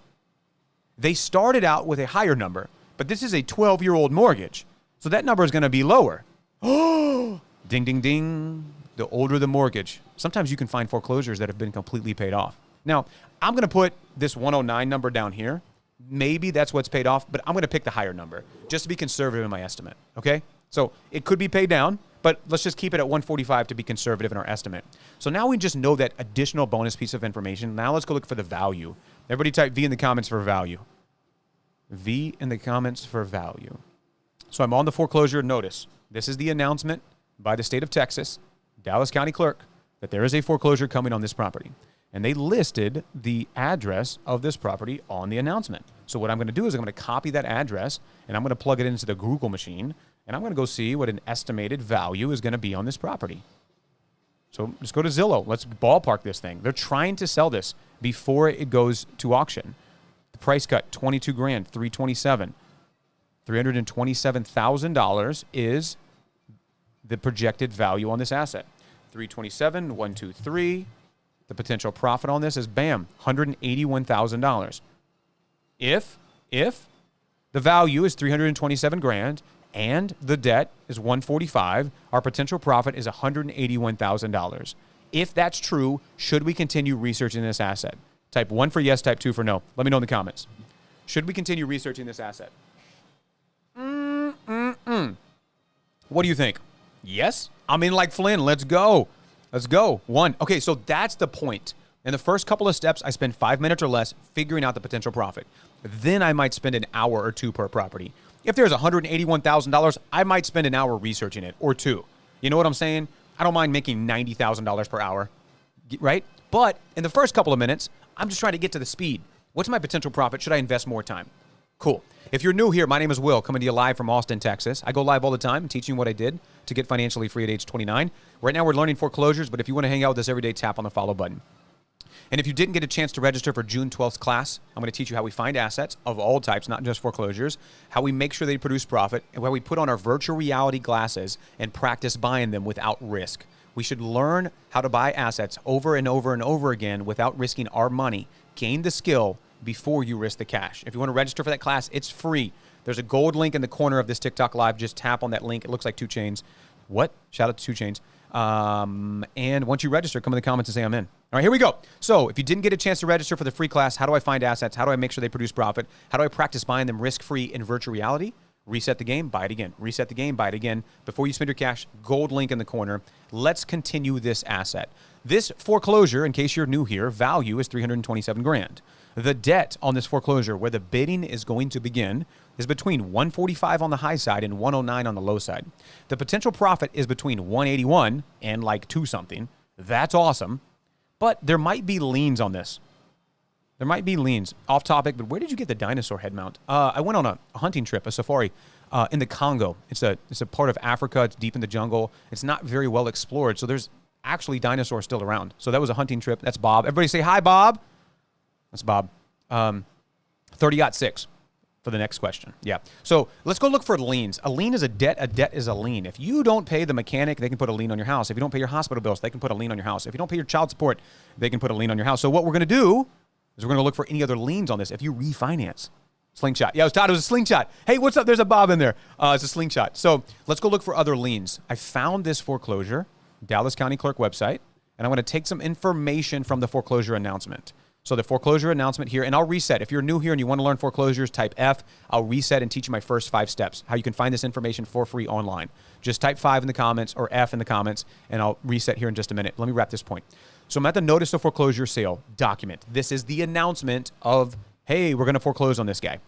They started out with a higher number, but this is a 12-year-old mortgage, so that number is going to be lower. Oh, ding, ding, ding. The older the mortgage. Sometimes you can find foreclosures that have been completely paid off. Now, I'm going to put this 109 number down here. Maybe that's what's paid off, but I'm going to pick the higher number just to be conservative in my estimate, okay? So it could be paid down, but let's just keep it at 145 to be conservative in our estimate. So now we just know that additional bonus piece of information. Now let's go look for the value. Everybody type V in the comments for value. V in the comments for value. So I'm on the foreclosure notice. This is the announcement by the state of Texas, Dallas County Clerk, that there is a foreclosure coming on this property. And they listed the address of this property on the announcement. So what I'm going to do is I'm going to copy that address and I'm going to plug it into the Google machine and I'm going to go see what an estimated value is going to be on this property. So just go to Zillow. Let's ballpark this thing. They're trying to sell this before it goes to auction. The price cut, $22,000, $327,000. $327,000 is the projected value on this asset. 327, 123. The potential profit on this is, bam, $181,000. If the value is 327 grand and the debt is 145, our potential profit is $181,000. If that's true, should we continue researching this asset? Type 1 for yes, type 2 for no. Let me know in the comments. Should we continue researching this asset? What do you think? Yes? I'm in like Flynn. Let's go. Let's go. 1. Okay, so that's the point. In the first couple of steps, I spend 5 minutes or less figuring out the potential profit. Then I might spend an hour or 2 per property. If there's $181,000, I might spend an hour researching it or 2. You know what I'm saying? I don't mind making $90,000 per hour, right? But in the first couple of minutes, I'm just trying to get to the speed. What's my potential profit? Should I invest more time? Cool. If you're new here, my name is Will, coming to you live from Austin, Texas. I go live all the time, teaching what I did to get financially free at age 29. Right now, we're learning foreclosures, but if you want to hang out with us every day, tap on the follow button. And if you didn't get a chance to register for June 12th class, I'm going to teach you how we find assets of all types, not just foreclosures, how we make sure they produce profit, and how we put on our virtual reality glasses and practice buying them without risk. We should learn how to buy assets over and over and over again without risking our money. Gain the skill before you risk the cash. If you want to register for that class, it's free. There's a gold link in the corner of this TikTok live. Just tap on that link. It looks like 2 Chainz. What? Shout out to 2 Chainz. And once you register, come in the comments and say I'm in. All right, here we go. So if you didn't get a chance to register for the free class, how do I find assets? How do I make sure they produce profit? How do I practice buying them risk-free in virtual reality? Reset the game, buy it again. Reset the game, buy it again. Before you spend your cash, gold link in the corner. Let's continue this asset. This foreclosure, in case you're new here, value is 327 grand. The debt on this foreclosure, where the bidding is going to begin, is between 145 on the high side and 109 on the low side. The potential profit is between 181 and like 2 something. That's awesome. But there might be liens on this. There might be liens. Off topic, but where did you get the dinosaur head mount? I went on a hunting trip, a safari, in the Congo. It's a part of Africa. It's deep in the jungle. It's not very well explored, so there's actually dinosaurs still around. So that was a hunting trip. That's Bob. Everybody say hi, Bob. That's Bob. 30-6 for the next question. Yeah. So let's go look for liens. A lien is a debt. A debt is a lien. If you don't pay the mechanic, they can put a lien on your house. If you don't pay your hospital bills, they can put a lien on your house. If you don't pay your child support, they can put a lien on your house. So what we're going to do is we're going to look for any other liens on this. If you refinance. Slingshot. Yeah, I was taught it was a slingshot. Hey, what's up? There's a Bob in there. It's a slingshot. So let's go look for other liens. I found this foreclosure, Dallas County Clerk website, and I'm going to take some information from the foreclosure announcement. So the foreclosure announcement here, and I'll reset. If you're new here and you want to learn foreclosures, type F. I'll reset and teach you my first 5 steps, how you can find this information for free online. Just type 5 in the comments or F in the comments, and I'll reset here in just a minute. Let me wrap this point. So I'm at the notice of foreclosure sale document. This is the announcement of, hey, we're going to foreclose on this guy.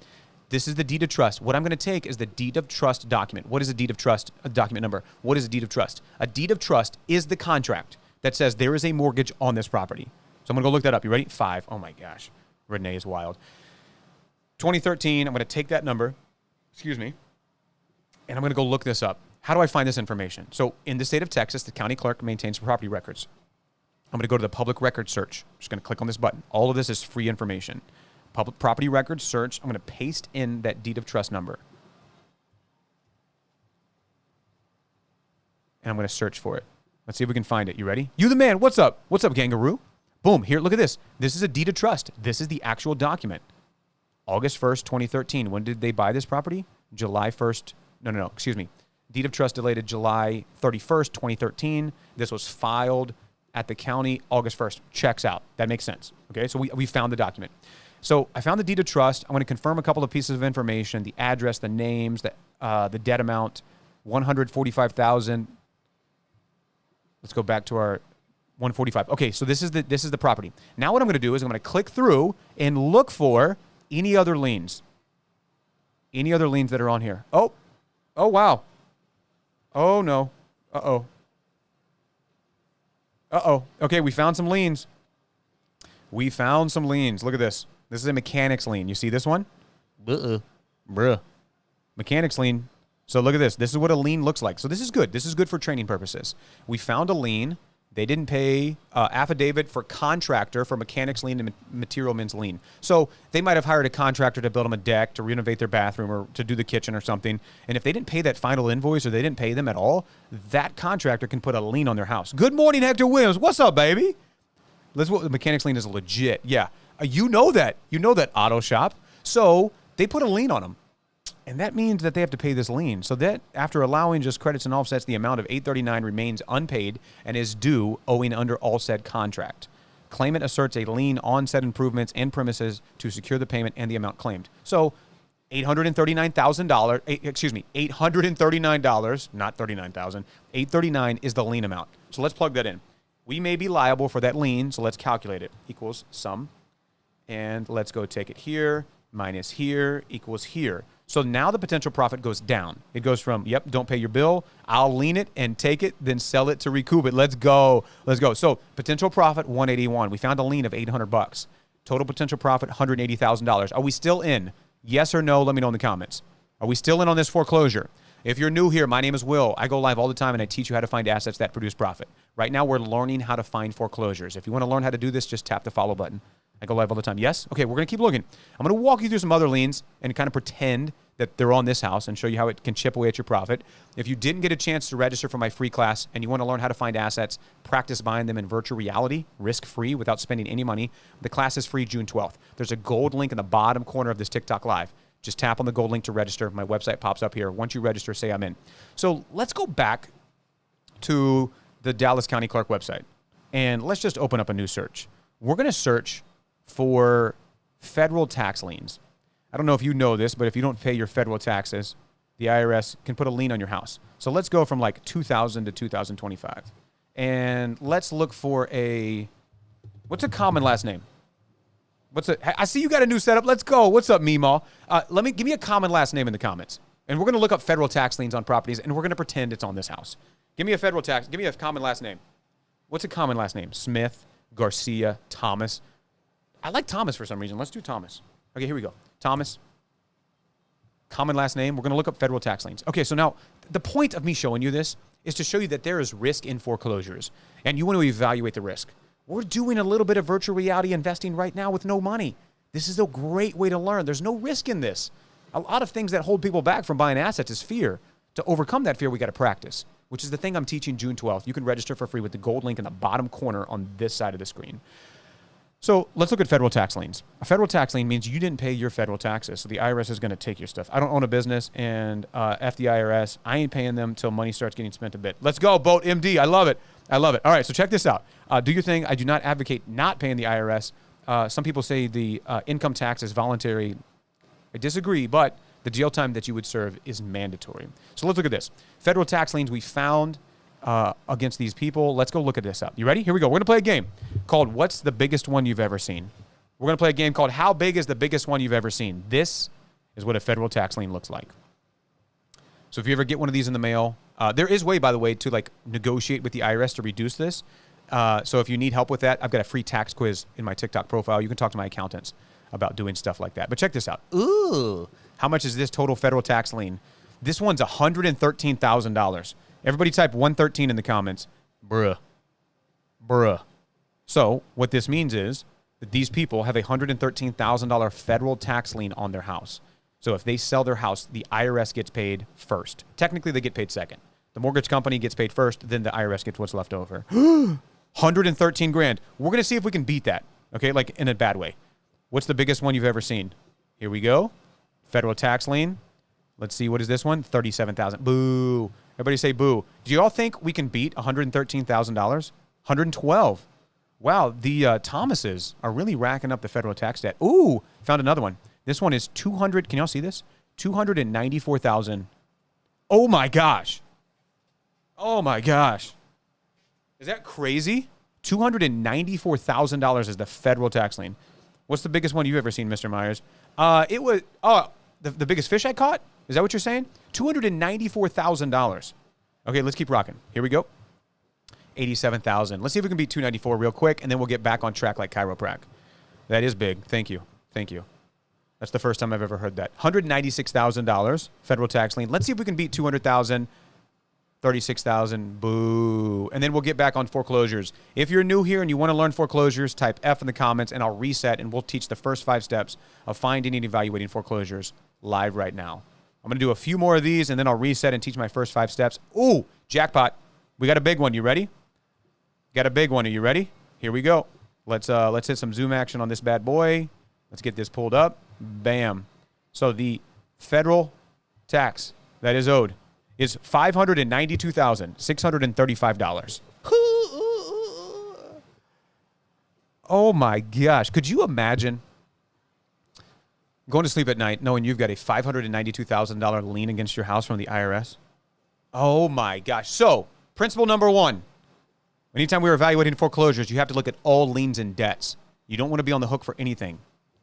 This is the deed of trust. What I'm going to take is the deed of trust document. What is a deed of trust document number? What is a deed of trust? A deed of trust is the contract that says there is a mortgage on this property. So I'm going to go look that up. You ready? 5. Oh, my gosh. Renee is wild. 2013, I'm going to take that number, excuse me, and I'm going to go look this up. How do I find this information? So in the state of Texas, the county clerk maintains property records. I'm going to go to the public record search. I'm just going to click on this button. All of this is free information. Public property records search. I'm going to paste in that deed of trust number. And I'm going to search for it. Let's see if we can find it. You ready? You the man. What's up? What's up, Kangaroo? Boom. Here, look at this. This is a deed of trust. This is the actual document. August 1st, 2013. When did they buy this property? July 1st. No. Excuse me. Deed of trust dated July 31st, 2013. This was filed at the county August 1st. Checks out. That makes sense. Okay, so we found the document. So I found the deed of trust. I'm going to confirm a couple of pieces of information, the address, the names, the debt amount, $145,000. Let's go back to our 145. Okay, so this is the property. Now what I'm going to do is I'm going to click through and look for any other liens. Any other liens that are on here. Oh, wow. Oh, no. Uh-oh. Okay, we found some liens. We found some liens. Look at this. This is a mechanics lien. You see this one? Bruh. Mechanics lien. So look at this. This is what a lien looks like. So this is good. This is good for training purposes. We found a lien. They didn't pay affidavit for contractor for mechanics lien and material men's lien. So they might have hired a contractor to build them a deck, to renovate their bathroom, or to do the kitchen or something. And if they didn't pay that final invoice or they didn't pay them at all, that contractor can put a lien on their house. Good morning, Hector Williams. What's up, baby? The mechanics lien is legit. Yeah. You know that. You know that, auto shop. So they put a lien on them. And that means that they have to pay this lien. So that after allowing just credits and offsets, the amount of $839 remains unpaid and is due owing under all said contract. Claimant asserts a lien on said improvements and premises to secure the payment and the amount claimed. So $839,000, $839, not $39,000, $839 is the lien amount. So let's plug that in. We may be liable for that lien, so let's calculate it. Equals sum. And let's go take it here, minus here, equals here. So now the potential profit goes down. It goes from, yep, don't pay your bill, I'll lien it and take it, then sell it to recoup it. Let's go. Let's go. So potential profit, 181. We found a lien of $800. Total potential profit, $180,000. Are we still in? Yes or no? Let me know in the comments. Are we still in on this foreclosure? If you're new here, my name is Will. I go live all the time and I teach you how to find assets that produce profit. Right now, we're learning how to find foreclosures. If you want to learn how to do this, just tap the follow button. I go live all the time. Yes? Okay, we're going to keep looking. I'm going to walk you through some other liens and kind of pretend that they're on this house and show you how it can chip away at your profit. If you didn't get a chance to register for my free class and you want to learn how to find assets, practice buying them in virtual reality, risk-free, without spending any money, the class is free June 12th. There's a gold link in the bottom corner of this TikTok live. Just tap on the gold link to register. My website pops up here. Once you register, say I'm in. So let's go back to the Dallas County Clerk website and let's just open up a new search. We're going to search for federal tax liens. I don't know if you know this, but if you don't pay your federal taxes, the IRS can put a lien on your house. So let's go from like 2000 to 2025. And let's look for what's a common last name? I see you got a new setup. Let's go. What's up, Meemaw? Give me a common last name in the comments. And we're going to look up federal tax liens on properties, and we're going to pretend it's on this house. Give me a common last name. What's a common last name? Smith, Garcia, Thomas. I like Thomas for some reason. Let's do Thomas. Okay, here we go. Thomas. Common last name. We're going to look up federal tax liens. Okay, so now the point of me showing you this is to show you that there is risk in foreclosures, and you want to evaluate the risk. We're doing a little bit of virtual reality investing right now with no money. This is a great way to learn. There's no risk in this. A lot of things that hold people back from buying assets is fear. To overcome that fear, we got to practice, which is the thing I'm teaching June 12th. You can register for free with the gold link in the bottom corner on this side of the screen. So let's look at federal tax liens. A federal tax lien means you didn't pay your federal taxes, so the IRS is going to take your stuff. I don't own a business, and F the IRS. I ain't paying them till money starts getting spent a bit. Let's go, Boat MD. I love it. I love it. All right, so check this out. Do your thing. I do not advocate not paying the IRS. Some people say the income tax is voluntary. I disagree, but the jail time that you would serve is mandatory. So let's look at this. Federal tax liens we found against these people. Let's go look at this up. You ready? Here we go. We're going to play a game called What's the Biggest One You've Ever Seen? We're going to play a game called How Big is the Biggest One You've Ever Seen? This is what a federal tax lien looks like. So if you ever get one of these in the mail, there is a way, by the way, to like negotiate with the IRS to reduce this. So if you need help with that, I've got a free tax quiz in my TikTok profile. You can talk to my accountants about doing stuff like that. But check this out. Ooh, how much is this total federal tax lien? This one's $113,000. Everybody type 113 in the comments. Bruh. So what this means is that these people have a $113,000 federal tax lien on their house. So if they sell their house, the IRS gets paid first. Technically, they get paid second. The mortgage company gets paid first, then the IRS gets what's left over. 113 grand. We're going to see if we can beat that, okay, like in a bad way. What's the biggest one you've ever seen? Here we go. Federal tax lien. Let's see, what is this one? $37,000. Boo. Everybody say boo. Do you all think we can beat $113,000? 112. Wow, the Thomases are really racking up the federal tax debt. Ooh, found another one. This one is 200. Can y'all see this? 294,000. Oh my gosh. Oh my gosh. Is that crazy? $294,000 is the federal tax lien. What's the biggest one you've ever seen, Mr. Myers? It was the biggest fish I caught? Is that what you're saying? $294,000. Okay, let's keep rocking. Here we go. 87,000. Let's see if we can beat 294 real quick, and then we'll get back on track like chiroprac. That is big. Thank you. Thank you. That's the first time I've ever heard that. $196,000 federal tax lien. Let's see if we can beat 200,000. 36,000. Boo. And then we'll get back on foreclosures. If you're new here and you want to learn foreclosures, type F in the comments, and I'll reset, and we'll teach the first 5 steps of finding and evaluating foreclosures live right now. I'm going to do a few more of these, and then I'll reset and teach my first 5 steps. Ooh, jackpot. We got a big one. You ready? Got a big one. Are you ready? Here we go. Let's hit some zoom action on this bad boy. Let's get this pulled up. Bam. So the federal tax that is owed is $592,635. Oh my gosh. Could you imagine going to sleep at night knowing you've got a $592,000 lien against your house from the IRS? Oh my gosh. So, principle number one. Anytime we're evaluating foreclosures, you have to look at all liens and debts. You don't want to be on the hook for anything.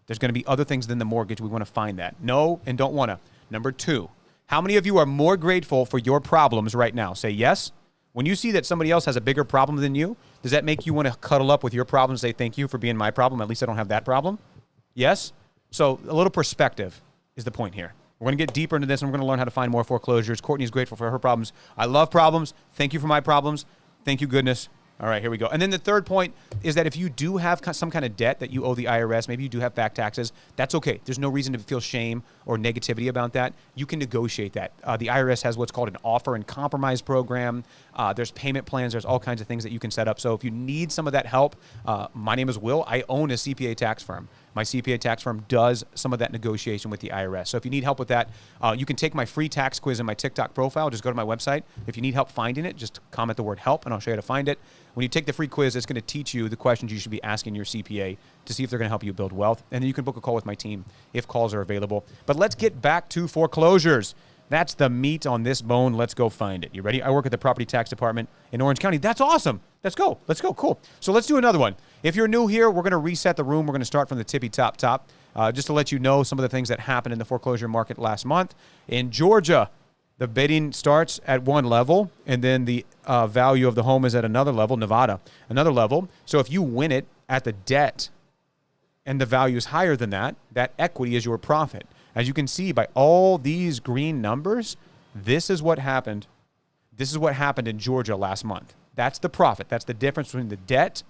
There's going to be other things than the mortgage. We want to find that. No, and don't want to. Number two, how many of you are more grateful for your problems right now? Say yes. When you see that somebody else has a bigger problem than you, does that make you want to cuddle up with your problem and say, thank you for being my problem? At least I don't have that problem. Yes? So a little perspective is the point here. We're going to get deeper into this, and we're going to learn how to find more foreclosures. Courtney's grateful for her problems. I love problems. Thank you for my problems. Thank you, goodness. All right, here we go. And then the third point is that if you do have some kind of debt that you owe the IRS, maybe you do have back taxes, that's okay. There's no reason to feel shame or negativity about that. You can negotiate that. The IRS has what's called an offer and compromise program. There's payment plans. There's all kinds of things that you can set up. So if you need some of that help, my name is Will. I own a CPA tax firm. My CPA tax firm does some of that negotiation with the IRS. So if you need help with that, you can take my free tax quiz in my TikTok profile. Just go to my website. If you need help finding it, just comment the word help, and I'll show you how to find it. When you take the free quiz, it's going to teach you the questions you should be asking your CPA to see if they're going to help you build wealth. And then you can book a call with my team if calls are available. But let's get back to foreclosures. That's the meat on this bone. Let's go find it. You ready? I work at the property tax department in Orange County. That's awesome. Let's go. Let's go. Cool. So let's do another one. If you're new here, we're going to reset the room. We're going to start from the tippy top. Just to let you know some of the things that happened in the foreclosure market last month. In Georgia, the bidding starts at one level, and then the value of the home is at another level. Nevada, another level. So if you win it at the debt and the value is higher than that, that equity is your profit. As you can see by all these green numbers, this is what happened. This is what happened in Georgia last month. That's the profit. That's the difference between the debt,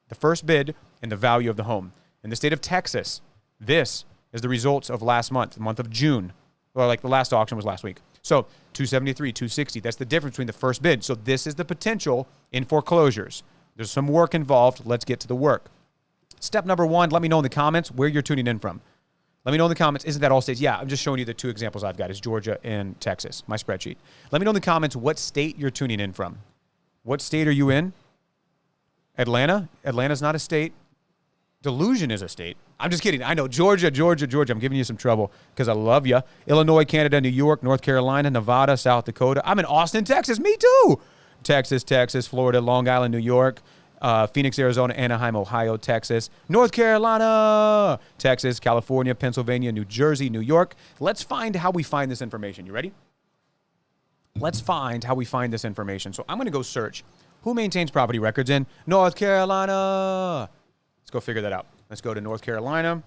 the first bid, and the value of the home. In the state of Texas, this is the results of last month, the month of June. Well, like the last auction was last week. So 273, 260, that's the difference between the first bid. So this is the potential in foreclosures. There's some work involved. Let's get to the work. Step number one, let me know in the comments where you're tuning in from. Let me know in the comments. Isn't that all states? Yeah, I'm just showing you the two examples I've got is Georgia and Texas, my spreadsheet. Let me know in the comments what state you're tuning in from. What state are you in? Atlanta? Atlanta's not a state. Delusion is a state. I'm just kidding. I know. Georgia. I'm giving you some trouble because I love you. Illinois, Canada, New York, North Carolina, Nevada, South Dakota. I'm in Austin, Texas. Me too. Texas, Florida, Long Island, New York, Phoenix, Arizona, Anaheim, Ohio, Texas, North Carolina, Texas, California, Pennsylvania, New Jersey, New York. Let's find how we find this information. You ready? Let's find how we find this information. So I'm going to go search who maintains property records in North Carolina. Let's go figure that out. Let's go to North Carolina.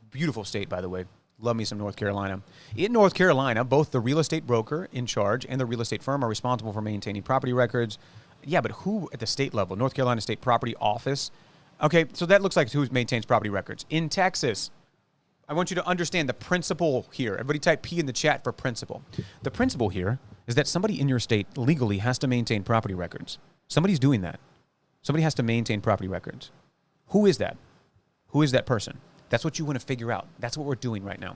Beautiful state, by the way. Love me some North Carolina. In North Carolina, both the real estate broker in charge and the real estate firm are responsible for maintaining property records. Yeah, but who at the state level? North Carolina State Property Office. Okay, so that looks like who maintains property records. In Texas, I want you to understand the principle here. Everybody type P in the chat for principle. The principle here is that somebody in your state legally has to maintain property records. Somebody's doing that. Somebody has to maintain property records. Who is that? Who is that person? That's what you want to figure out. That's what we're doing right now.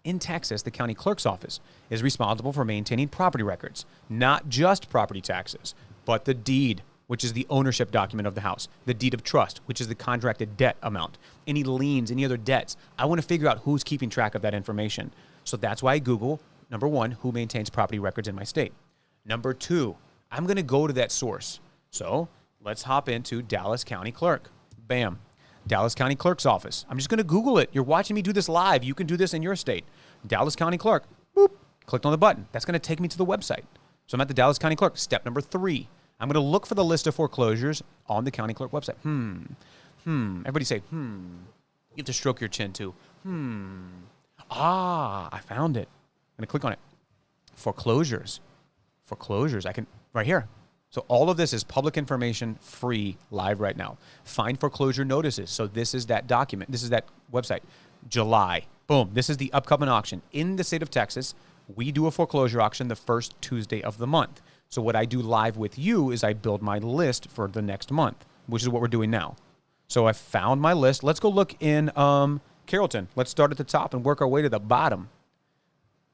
In Texas, the county clerk's office is responsible for maintaining property records, not just property taxes, but the deed, which is the ownership document of the house, the deed of trust, which is the contracted debt amount, any liens, any other debts. I want to figure out who's keeping track of that information. So that's why I Google, number one, who maintains property records in my state. Number two, I'm going to go to that source. So let's hop into Dallas County Clerk. Bam. Dallas County Clerk's office. I'm just going to Google it. You're watching me do this live. You can do this in your state. Dallas County Clerk. Boop. Clicked on the button. That's going to take me to the website. So I'm at the Dallas County Clerk. Step number 3. I'm going to look for the list of foreclosures on the county clerk website. Everybody say, You have to stroke your chin too. I found it. I'm going to click on it. Foreclosures. I can, right here. So all of this is public information, free, live right now. Find foreclosure notices. So this is that document. This is that website. July. Boom. This is the upcoming auction. In the state of Texas, we do a foreclosure auction the first Tuesday of the month. So what I do live with you is I build my list for the next month, which is what we're doing now. So I found my list. Let's go look in Carrollton. Let's start at the top and work our way to the bottom.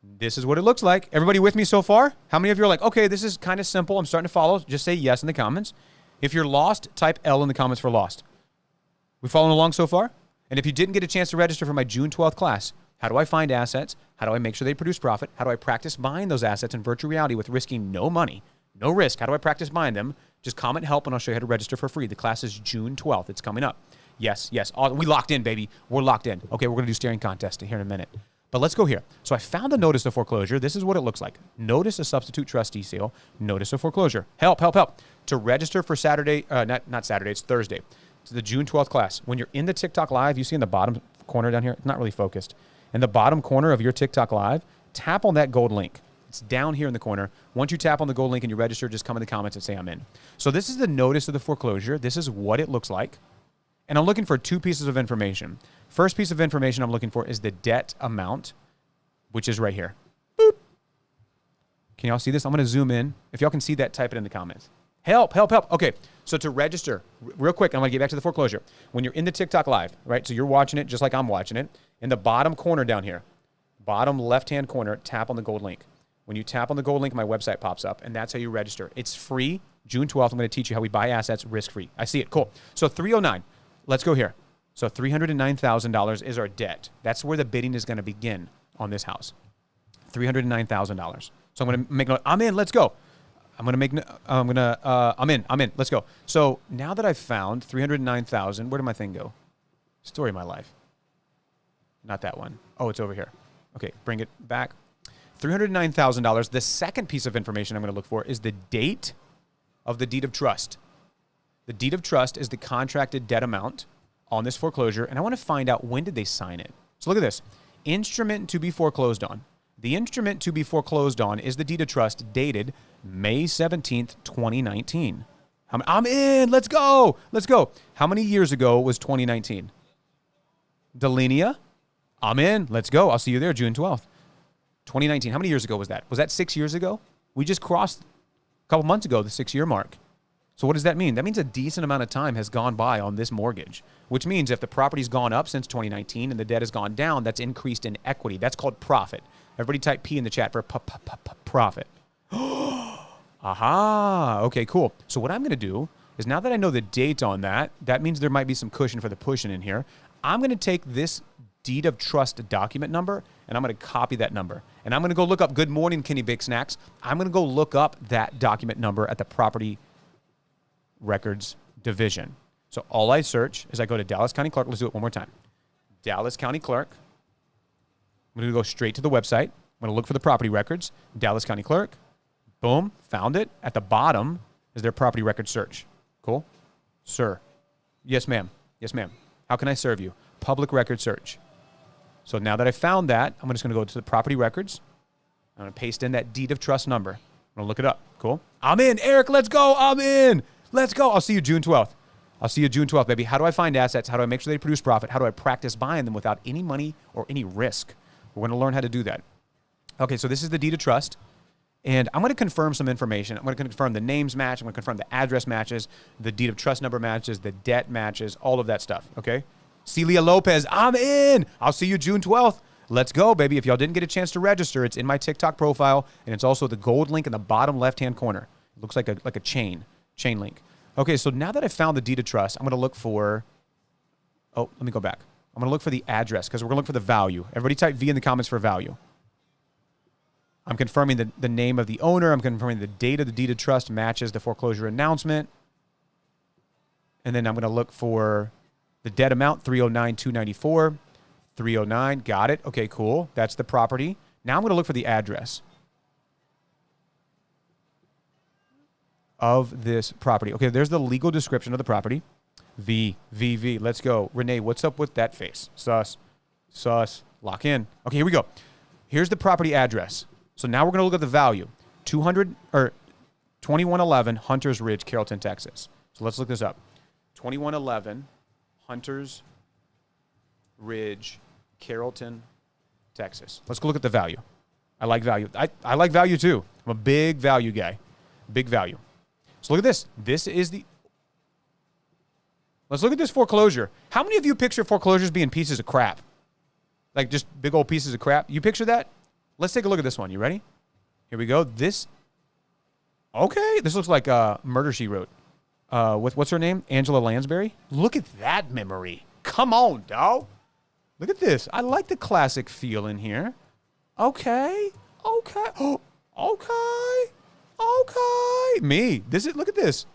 This is what it looks like. Everybody with me so far? How many of you are like, okay, this is kind of simple. I'm starting to follow. Just say yes in the comments. If you're lost, type L in the comments for lost. We following along so far? And if you didn't get a chance to register for my June 12th class, how do I find assets? How do I make sure they produce profit? How do I practice buying those assets in virtual reality with risking no money, no risk? How do I practice buying them? Just comment help and I'll show you how to register for free. The class is June 12th. It's coming up. Yes. We locked in, baby. We're locked in. Okay, we're going to do staring contest here in a minute. But let's go here. So I found the notice of foreclosure. This is what it looks like. Notice of substitute trustee sale. Notice of foreclosure. Help. To register for Saturday, not Saturday, it's Thursday. It's the June 12th class. When you're in the TikTok Live, you see in the bottom corner down here, it's not really focused. In the bottom corner of your TikTok Live, tap on that gold link. It's down here in the corner. Once you tap on the gold link and you register, just come in the comments and say I'm in. So this is the notice of the foreclosure. This is what it looks like. And I'm looking for two pieces of information. First piece of information I'm looking for is the debt amount, which is right here. Boop. Can y'all see this? I'm going to zoom in. If y'all can see that, type it in the comments. Help. Okay, so to register, real quick, I'm going to get back to the foreclosure. When you're in the TikTok Live, right, so you're watching it just like I'm watching it, in the bottom corner down here, bottom left-hand corner, tap on the gold link. When you tap on the gold link, my website pops up, and that's how you register. It's free. June 12th, I'm going to teach you how we buy assets risk-free. I see it. Cool. So 309. Let's go here. So $309,000 is our debt. That's where the bidding is going to begin on this house. $309,000. So I'm going to make note. I'm in. Let's go. I'm in. Let's go. So now that I've found 309,000, where did my thing go? Story of my life. Not that one. Oh, it's over here. Okay, bring it back. $309,000. The second piece of information I'm going to look for is the date of the deed of trust. The deed of trust is the contracted debt amount on this foreclosure, and I want to find out when did they sign it. So look at this. Instrument to be foreclosed on. The instrument to be foreclosed on is the deed of trust dated May 17th, 2019. I'm in. Let's go. How many years ago was 2019? Delinea? I'm in. Let's go. I'll see you there June 12th. 2019. How many years ago was that? Was that 6 years ago? We just crossed a couple months ago the 6-year mark. So what does that mean? That means a decent amount of time has gone by on this mortgage, which means if the property's gone up since 2019 and the debt has gone down, that's increased in equity. That's called profit. Everybody type P in the chat for profit. Aha. Okay, cool. So what I'm going to do is now that I know the date on that, that means there might be some cushion for the pushing in here. I'm going to take this deed of trust document number and I'm going to copy that number. And I'm going to go look up, good morning, Kenny Big Snacks. I'm going to go look up that document number at the property records division. So all I search is I go to Dallas County Clerk. Let's do it one more time. Dallas County Clerk. I'm going to go straight to the website. I'm going to look for the property records. Dallas County Clerk. Boom. Found it. At the bottom is their property record search. Cool. Sir. Yes, ma'am. How can I serve you? Public record search. So now that I found that, I'm just going to go to the property records. I'm going to paste in that deed of trust number. I'm going to look it up. Cool. I'm in. Eric, let's go. I'm in. Let's go. I'll see you June 12th. Baby. How do I find assets? How do I make sure they produce profit? How do I practice buying them without any money or any risk? We're going to learn how to do that. Okay, so this is the deed of trust. And I'm going to confirm some information. I'm going to confirm the names match. I'm going to confirm the address matches, the deed of trust number matches, the debt matches, all of that stuff, okay? Celia Lopez, I'm in. I'll see you June 12th. Let's go, baby. If y'all didn't get a chance to register, it's in my TikTok profile, and it's also the gold link in the bottom left-hand corner. It looks like a chain link. Okay, so now that I found the deed of trust, I'm going to look for, let me go back. I'm going to look for the address because we're going to look for the value. Everybody type V in the comments for value. I'm confirming the name of the owner. I'm confirming the date of the deed of trust matches the foreclosure announcement. And then I'm going to look for the debt amount, $309,294. 309, got it. Okay, cool. That's the property. Now I'm going to look for the address of this property. Okay, there's the legal description of the property. V. Let's go. Renee, what's up with that face? Sus. Lock in. Okay, here we go. Here's the property address. So now we're going to look at the value. 2111 Hunters Ridge, Carrollton, Texas. So let's look this up. 2111 Hunters Ridge, Carrollton, Texas. Let's go look at the value. I like value. I like value too. I'm a big value guy. Big value. So look at this. This is the... Let's look at this foreclosure. How many of you picture foreclosures being pieces of crap? Like just big old pieces of crap? You picture that? Let's take a look at this one. You ready? Here we go. This looks like Murder, She Wrote. What's her name? Angela Lansbury? Look at that memory. Come on, dog. Look at this. I like the classic feel in here. Okay. Look at this.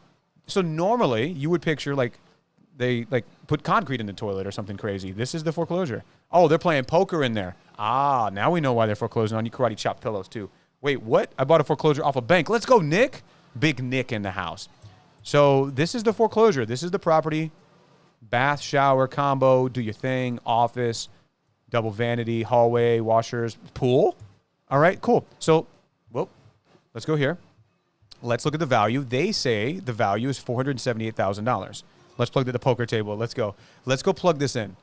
So normally you would picture like they like put concrete in the toilet or something crazy. This is the foreclosure. Oh, they're playing poker in there. Ah, now we know why they're foreclosing on you. Karate chop pillows too. Wait, what? I bought a foreclosure off a bank. Let's go, Nick. Big Nick in the house. So this is the foreclosure. This is the property. Bath, shower, combo, do your thing, office, double vanity, hallway, washers, pool. All right, cool. So, well, let's go here. Let's look at the value. They say the value is $478,000. Let's plug the poker table. Let's go. Let's go plug this in.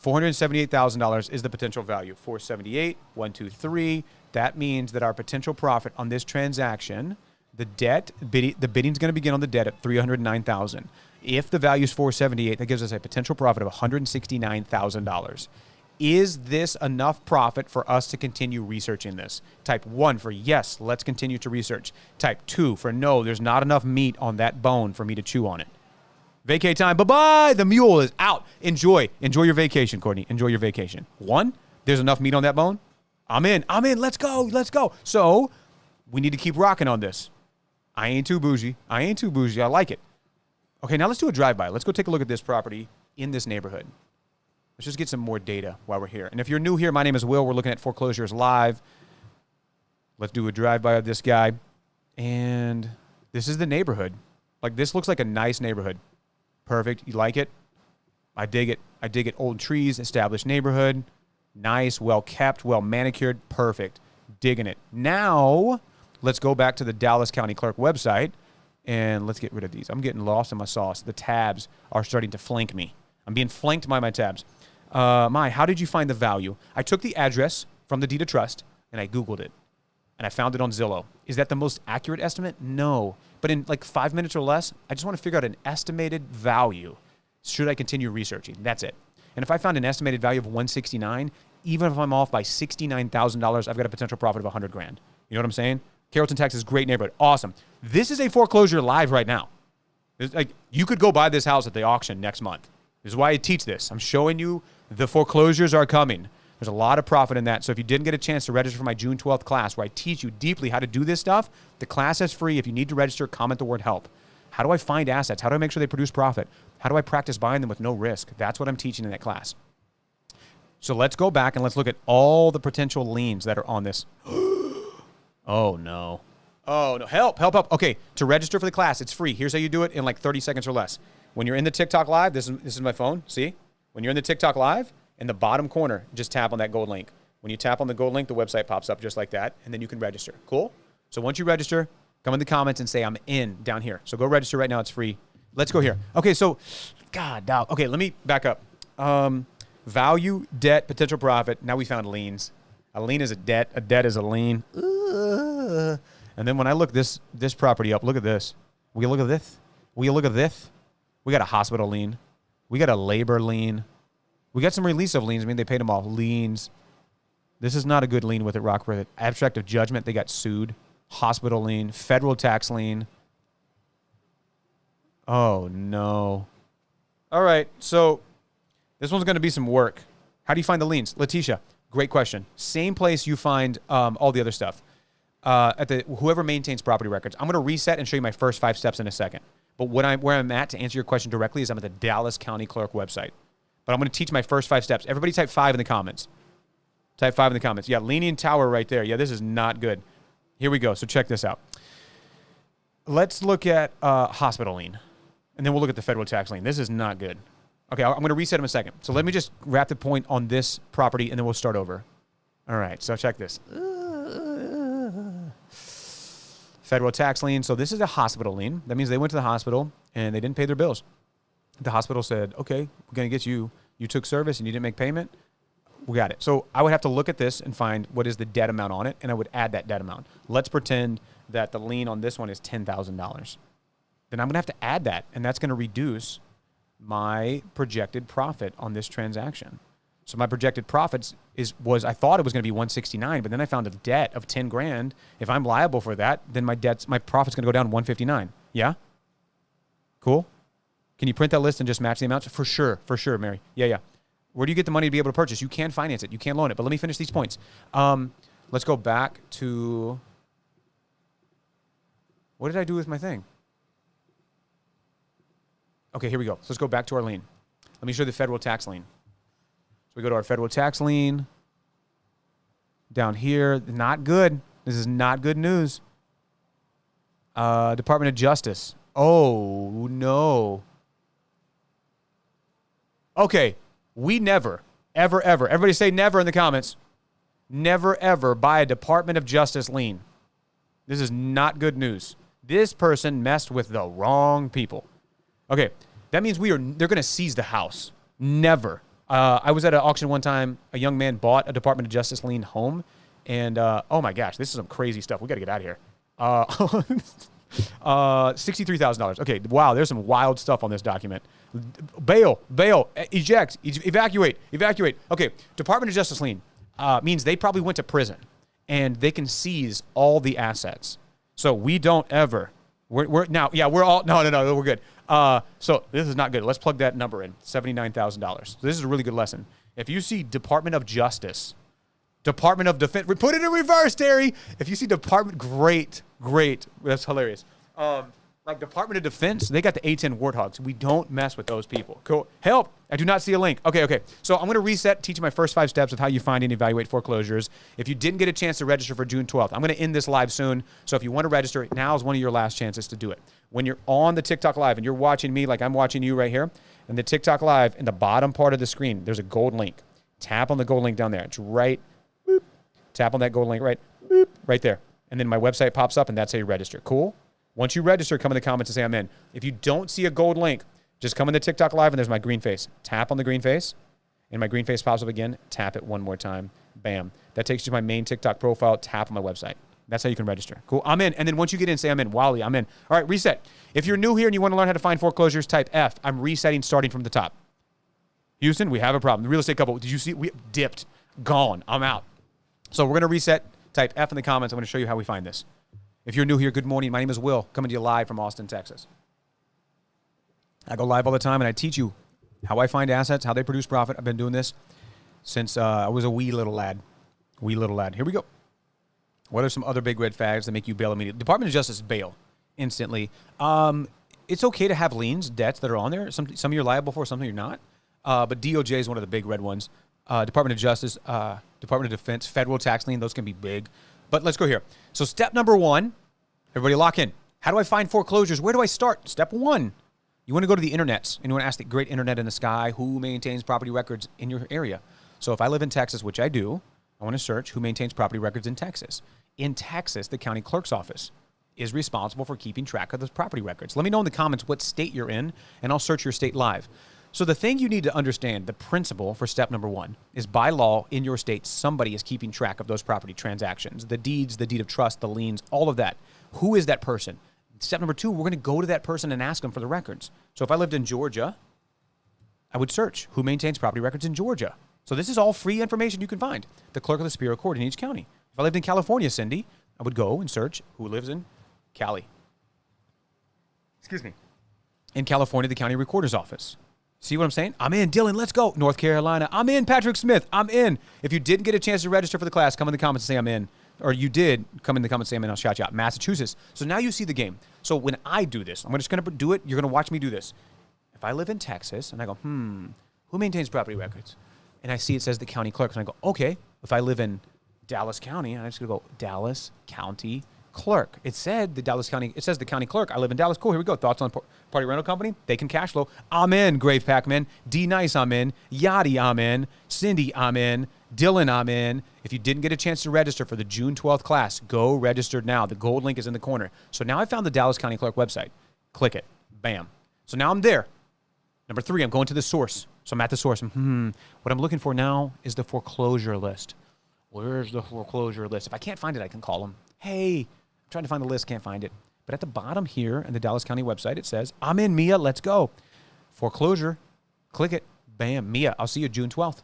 $478,000 is the potential value. 478, 123. That means that our potential profit on this transaction, the bidding's going to begin on the debt at $309,000. If the value is 478, that gives us a potential profit of $169,000. Is this enough profit for us to continue researching this? Type 1 for yes, let's continue to research. Type 2 for no, there's not enough meat on that bone for me to chew on it. Vacay time. Bye-bye. The mule is out. Enjoy your vacation, Courtney. Enjoy your vacation. 1, there's enough meat on that bone. I'm in. Let's go. So we need to keep rocking on this. I ain't too bougie. I like it. Okay, now let's do a drive-by. Let's go take a look at this property in this neighborhood. Let's just get some more data while we're here. And if you're new here, my name is Will. We're looking at foreclosures live. Let's do a drive-by of this guy. And this is the neighborhood. Like, this looks like a nice neighborhood. Perfect. You like it? I dig it. Old trees, established neighborhood. Nice, well-kept, well-manicured. Perfect. Digging it. Now, let's go back to the Dallas County Clerk website, and let's get rid of these. I'm getting lost in my sauce. The tabs are starting to flank me. I'm being flanked by my tabs. How did you find the value? I took the address from the deed of trust, and I Googled it, and I found it on Zillow. Is that the most accurate estimate? No. But in like 5 minutes or less, I just want to figure out an estimated value. Should I continue researching? That's it. And if I found an estimated value of 169, even if I'm off by $69,000, I've got a potential profit of $100,000. You know what I'm saying? Carrollton, Texas, great neighborhood. Awesome. This is a foreclosure live right now. Like, you could go buy this house at the auction next month. This is why I teach this. I'm showing you the foreclosures are coming. There's a lot of profit in that. So if you didn't get a chance to register for my June 12th class where I teach you deeply how to do this stuff, the class is free. If you need to register, comment the word help. How do I find assets? How do I make sure they produce profit? How do I practice buying them with no risk? That's what I'm teaching in that class. So let's go back and let's look at all the potential liens that are on this. Oh, no. Oh, no. Help. Okay, to register for the class, it's free. Here's how you do it in like 30 seconds or less. When you're in the TikTok live, this is my phone. See? When you're in the TikTok live, in the bottom corner, just tap on that gold link. When you tap on the gold link, the website pops up just like that, and then you can register. Cool? So once you register, come in the comments and say, I'm in down here. So go register right now. It's free. Let's go here. Okay, so, God, dog. Okay, let me back up. Value, debt, potential profit. Now we found liens. A lien is a debt. A debt is a lien. And then when I look this property up, look at this. Will you look at this? Will you look at this? We got a hospital lien. We got a labor lien. We got some release of liens. I mean, they paid them off. Liens. This is not a good lien with it, Rock with it. Abstract of judgment. They got sued. Hospital lien. Federal tax lien. Oh, no. All right. So this one's going to be some work. How do you find the liens? Letitia, great question. Same place you find all the other stuff. At whoever maintains property records. I'm going to reset and show you my first 5 steps in a second. But where I'm at to answer your question directly is I'm at the Dallas County Clerk website. But I'm going to teach my first 5 steps. Everybody type 5 in the comments. Type 5 in the comments. Yeah, Leaning Tower right there. Yeah, this is not good. Here we go. So check this out. Let's look at hospital lien. And then we'll look at the federal tax lien. This is not good. Okay, I'm going to reset in a second. So let me just wrap the point on this property, and then we'll start over. All right, so check this. Federal tax lien. So this is a hospital lien. That means they went to the hospital, and they didn't pay their bills. The hospital said, okay, we're going to get you. You took service, and you didn't make payment. We got it. So I would have to look at this and find what is the debt amount on it, and I would add that debt amount. Let's pretend that the lien on this one is $10,000. Then I'm going to have to add that, and that's going to reduce my projected profit on this transaction. So my projected profits was I thought it was going to be 169, but then I found a debt of 10 grand. If I'm liable for that, then my profit's going to go down 159. Yeah? Cool? Can you print that list and just match the amounts? For sure, Mary. Yeah. Where do you get the money to be able to purchase? You can finance it. You can loan it. But let me finish these points. Let's go back to... What did I do with my thing? Okay, here we go. So let's go back to our lien. Let me show you the federal tax lien. So we go to our federal tax lien. Down here, not good. This is not good news. Department of Justice. Oh, no. Okay, we never, ever, everybody say never in the comments. Never, ever buy a Department of Justice lien. This is not good news. This person messed with the wrong people. Okay, that means they're going to seize the house. Never. I was at an auction one time. A young man bought a Department of Justice lien home. And, oh my gosh, this is some crazy stuff. We got to get out of here. $63,000. Okay, wow, there's some wild stuff on this document. Bail, eject, evacuate. Okay, Department of Justice lien means they probably went to prison. And they can seize all the assets. So we don't ever... We're good. So this is not good. Let's plug that number in, $79,000. So this is a really good lesson. If you see Department of Justice, Department of Defense, we put it in reverse, Terry. If you see Department, great. That's hilarious. Like Department of Defense, they got the A-10 Warthogs. We don't mess with those people. Cool. Help. I do not see a link. Okay. So I'm going to reset, teach you my first 5 steps of how you find and evaluate foreclosures. If you didn't get a chance to register for June 12th, I'm going to end this live soon. So if you want to register, now is one of your last chances to do it. When you're on the TikTok Live and you're watching me like I'm watching you right here, and the TikTok Live, in the bottom part of the screen, there's a gold link. Tap on the gold link down there. It's right. Boop. Tap on that gold link right. Boop, right there. And then my website pops up, and that's how you register. Cool? Once you register, come in the comments and say I'm in. If you don't see a gold link, just come in the TikTok Live and there's my green face. Tap on the green face, and my green face pops up again. Tap it one more time. Bam. That takes you to my main TikTok profile. Tap on my website. That's how you can register. Cool. I'm in. And then once you get in, say I'm in. Wally, I'm in. All right, reset. If you're new here and you want to learn how to find foreclosures, type F. I'm resetting starting from the top. Houston, we have a problem. The real estate couple, did you see? We dipped. Gone. I'm out. So we're going to reset. Type F in the comments. I'm going to show you how we find this. If you're new here, good morning. My name is Will, coming to you live from Austin, Texas. I go live all the time, and I teach you how I find assets, how they produce profit. I've been doing this since I was a wee little lad. Here we go. What are some other big red flags that make you bail immediately? Department of Justice, bail instantly. It's okay to have liens, debts that are on there. Some you're liable for, some you're not. But DOJ is one of the big red ones. Department of Justice, Department of Defense, federal tax lien, those can be big. But let's go here. So step number 1, everybody lock in. How do I find foreclosures? Where do I start? Step 1, you want to go to the internets, and you want to ask the great internet in the sky, who maintains property records in your area? So if I live in Texas, which I do, I want to search who maintains property records in Texas. In Texas, the county clerk's office is responsible for keeping track of those property records. Let me know in the comments what state you're in, and I'll search your state live. So the thing you need to understand, the principle for step number 1, is by law in your state, somebody is keeping track of those property transactions, the deeds, the deed of trust, the liens, all of that. Who is that person? Step number 2, we're going to go to that person and ask them for the records. So if I lived in Georgia, I would search who maintains property records in Georgia. So this is all free information you can find. The clerk of the Superior Court in each county. If I lived in California, Cindy, I would go and search who lives in Cali. Excuse me. In California, the county recorder's office. See what I'm saying? I'm in. Dylan, let's go. North Carolina. I'm in. Patrick Smith. I'm in. If you didn't get a chance to register for the class, come in the comments and say I'm in. Or you did, come in the comments and say I'm in. I'll shout you out. Massachusetts. So now you see the game. So when I do this, I'm just going to do it. You're going to watch me do this. If I live in Texas and I go, who maintains property records? And I see it says the county clerk. And I go, okay. If I live in Dallas County, and I'm just going to go Dallas County Clerk. It says the county clerk. I live in Dallas. Cool. Here we go. Thoughts on party rental company? They can cash flow. I'm in. Grave Pac-Man. D Nice. I'm in. Yachty. I'm in. Cindy. I'm in. Dylan. I'm in. If you didn't get a chance to register for the June 12th class, go register now. The gold link is in the corner. So now I found the Dallas County Clerk website. Click it. Bam. So now I'm there. Number 3, I'm going to the source. So I'm at the source. What I'm looking for now is the foreclosure list. Where's the foreclosure list? If I can't find it, I can call them. Hey, I'm trying to find the list, can't find it. But at the bottom here in the Dallas County website, it says, I'm in, Mia, let's go. Foreclosure. Click it. Bam. Mia, I'll see you June 12th.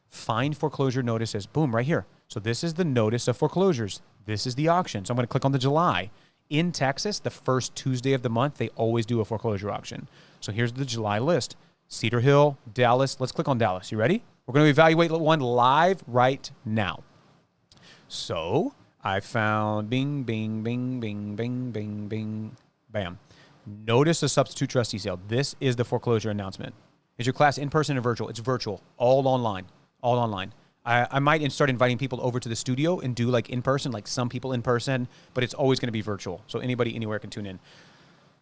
Find foreclosure notices. Boom, right here. So this is the notice of foreclosures. This is the auction. So I'm going to click on the July. In Texas, the first Tuesday of the month, they always do a foreclosure auction. So here's the July list. Cedar Hill, Dallas. Let's click on Dallas. You ready? We're going to evaluate one live right now. So I found bing, bing, bing, bing, bing, bing, bing, bam. Notice a substitute trustee sale. This is the foreclosure announcement. Is your class in person or virtual? It's virtual, all online, all online. I might start inviting people over to the studio and do like in person, like some people in person, but it's always going to be virtual. So anybody anywhere can tune in.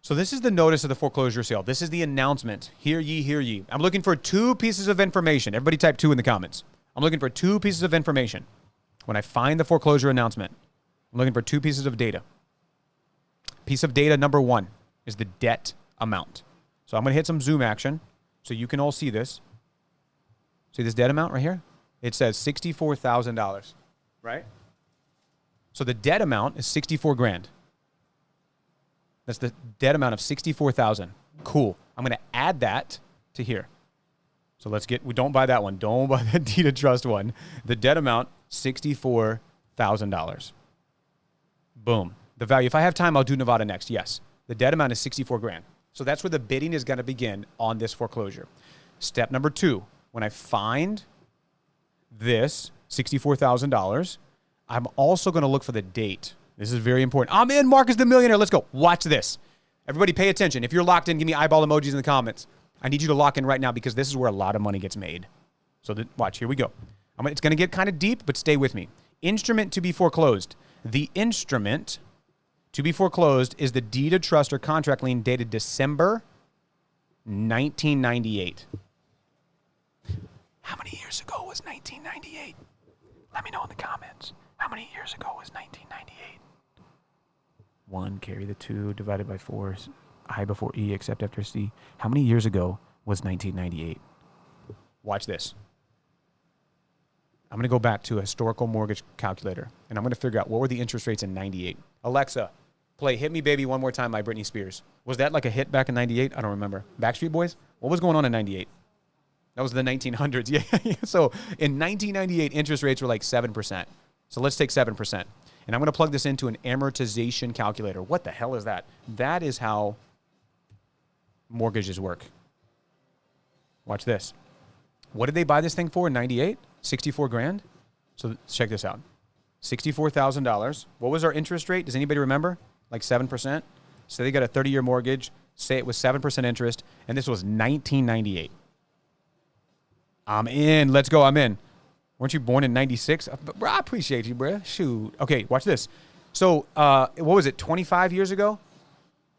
So this is the notice of the foreclosure sale. This is the announcement. Hear ye, hear ye. I'm looking for 2 pieces of information. Everybody type 2 in the comments. I'm looking for 2 pieces of information. When I find the foreclosure announcement, I'm looking for 2 pieces of data. Piece of data number 1 is the debt amount. So I'm going to hit some zoom action so you can all see this. See this debt amount right here? It says $64,000, right? So the debt amount is 64 grand. That's the debt amount of 64,000. Cool. I'm going to add that to here. So we don't buy that one. Don't buy that deed of trust one. The debt amount, $64,000. Boom. The value, if I have time, I'll do Nevada next. Yes. The debt amount is 64 grand. So that's where the bidding is going to begin on this foreclosure. Step number 2, when I find this $64,000, I'm also going to look for the date. This is very important. I'm in. Marcus the Millionaire. Let's go. Watch this. Everybody pay attention. If you're locked in, give me eyeball emojis in the comments. I need you to lock in right now because this is where a lot of money gets made. So watch. Here we go. It's going to get kind of deep, but stay with me. Instrument to be foreclosed. The instrument to be foreclosed is the deed of trust or contract lien dated December 1998. How many years ago was 1998? Let me know in the comments. How many years ago was 1998? 1, carry the 2, divided by 4, I before E, except after C. How many years ago was 1998? Watch this. I'm going to go back to a historical mortgage calculator, and I'm going to figure out what were the interest rates in 98. Alexa, play Hit Me Baby One More Time by Britney Spears. Was that like a hit back in 98? I don't remember. Backstreet Boys? What was going on in 98? That was the 1900s. Yeah. So in 1998, interest rates were like 7%. So let's take 7%. And I'm going to plug this into an amortization calculator. What the hell is that? That is how mortgages work. Watch this. What did they buy this thing for in 98? 64 grand? So check this out. $64,000. What was our interest rate? Does anybody remember? Like 7%? So they got a 30-year mortgage. Say it was 7% interest. And this was 1998. I'm in. Let's go. I'm in. Weren't you born in 96? Bro, I appreciate you, bro. Shoot. Okay, watch this. So what was it, 25 years ago?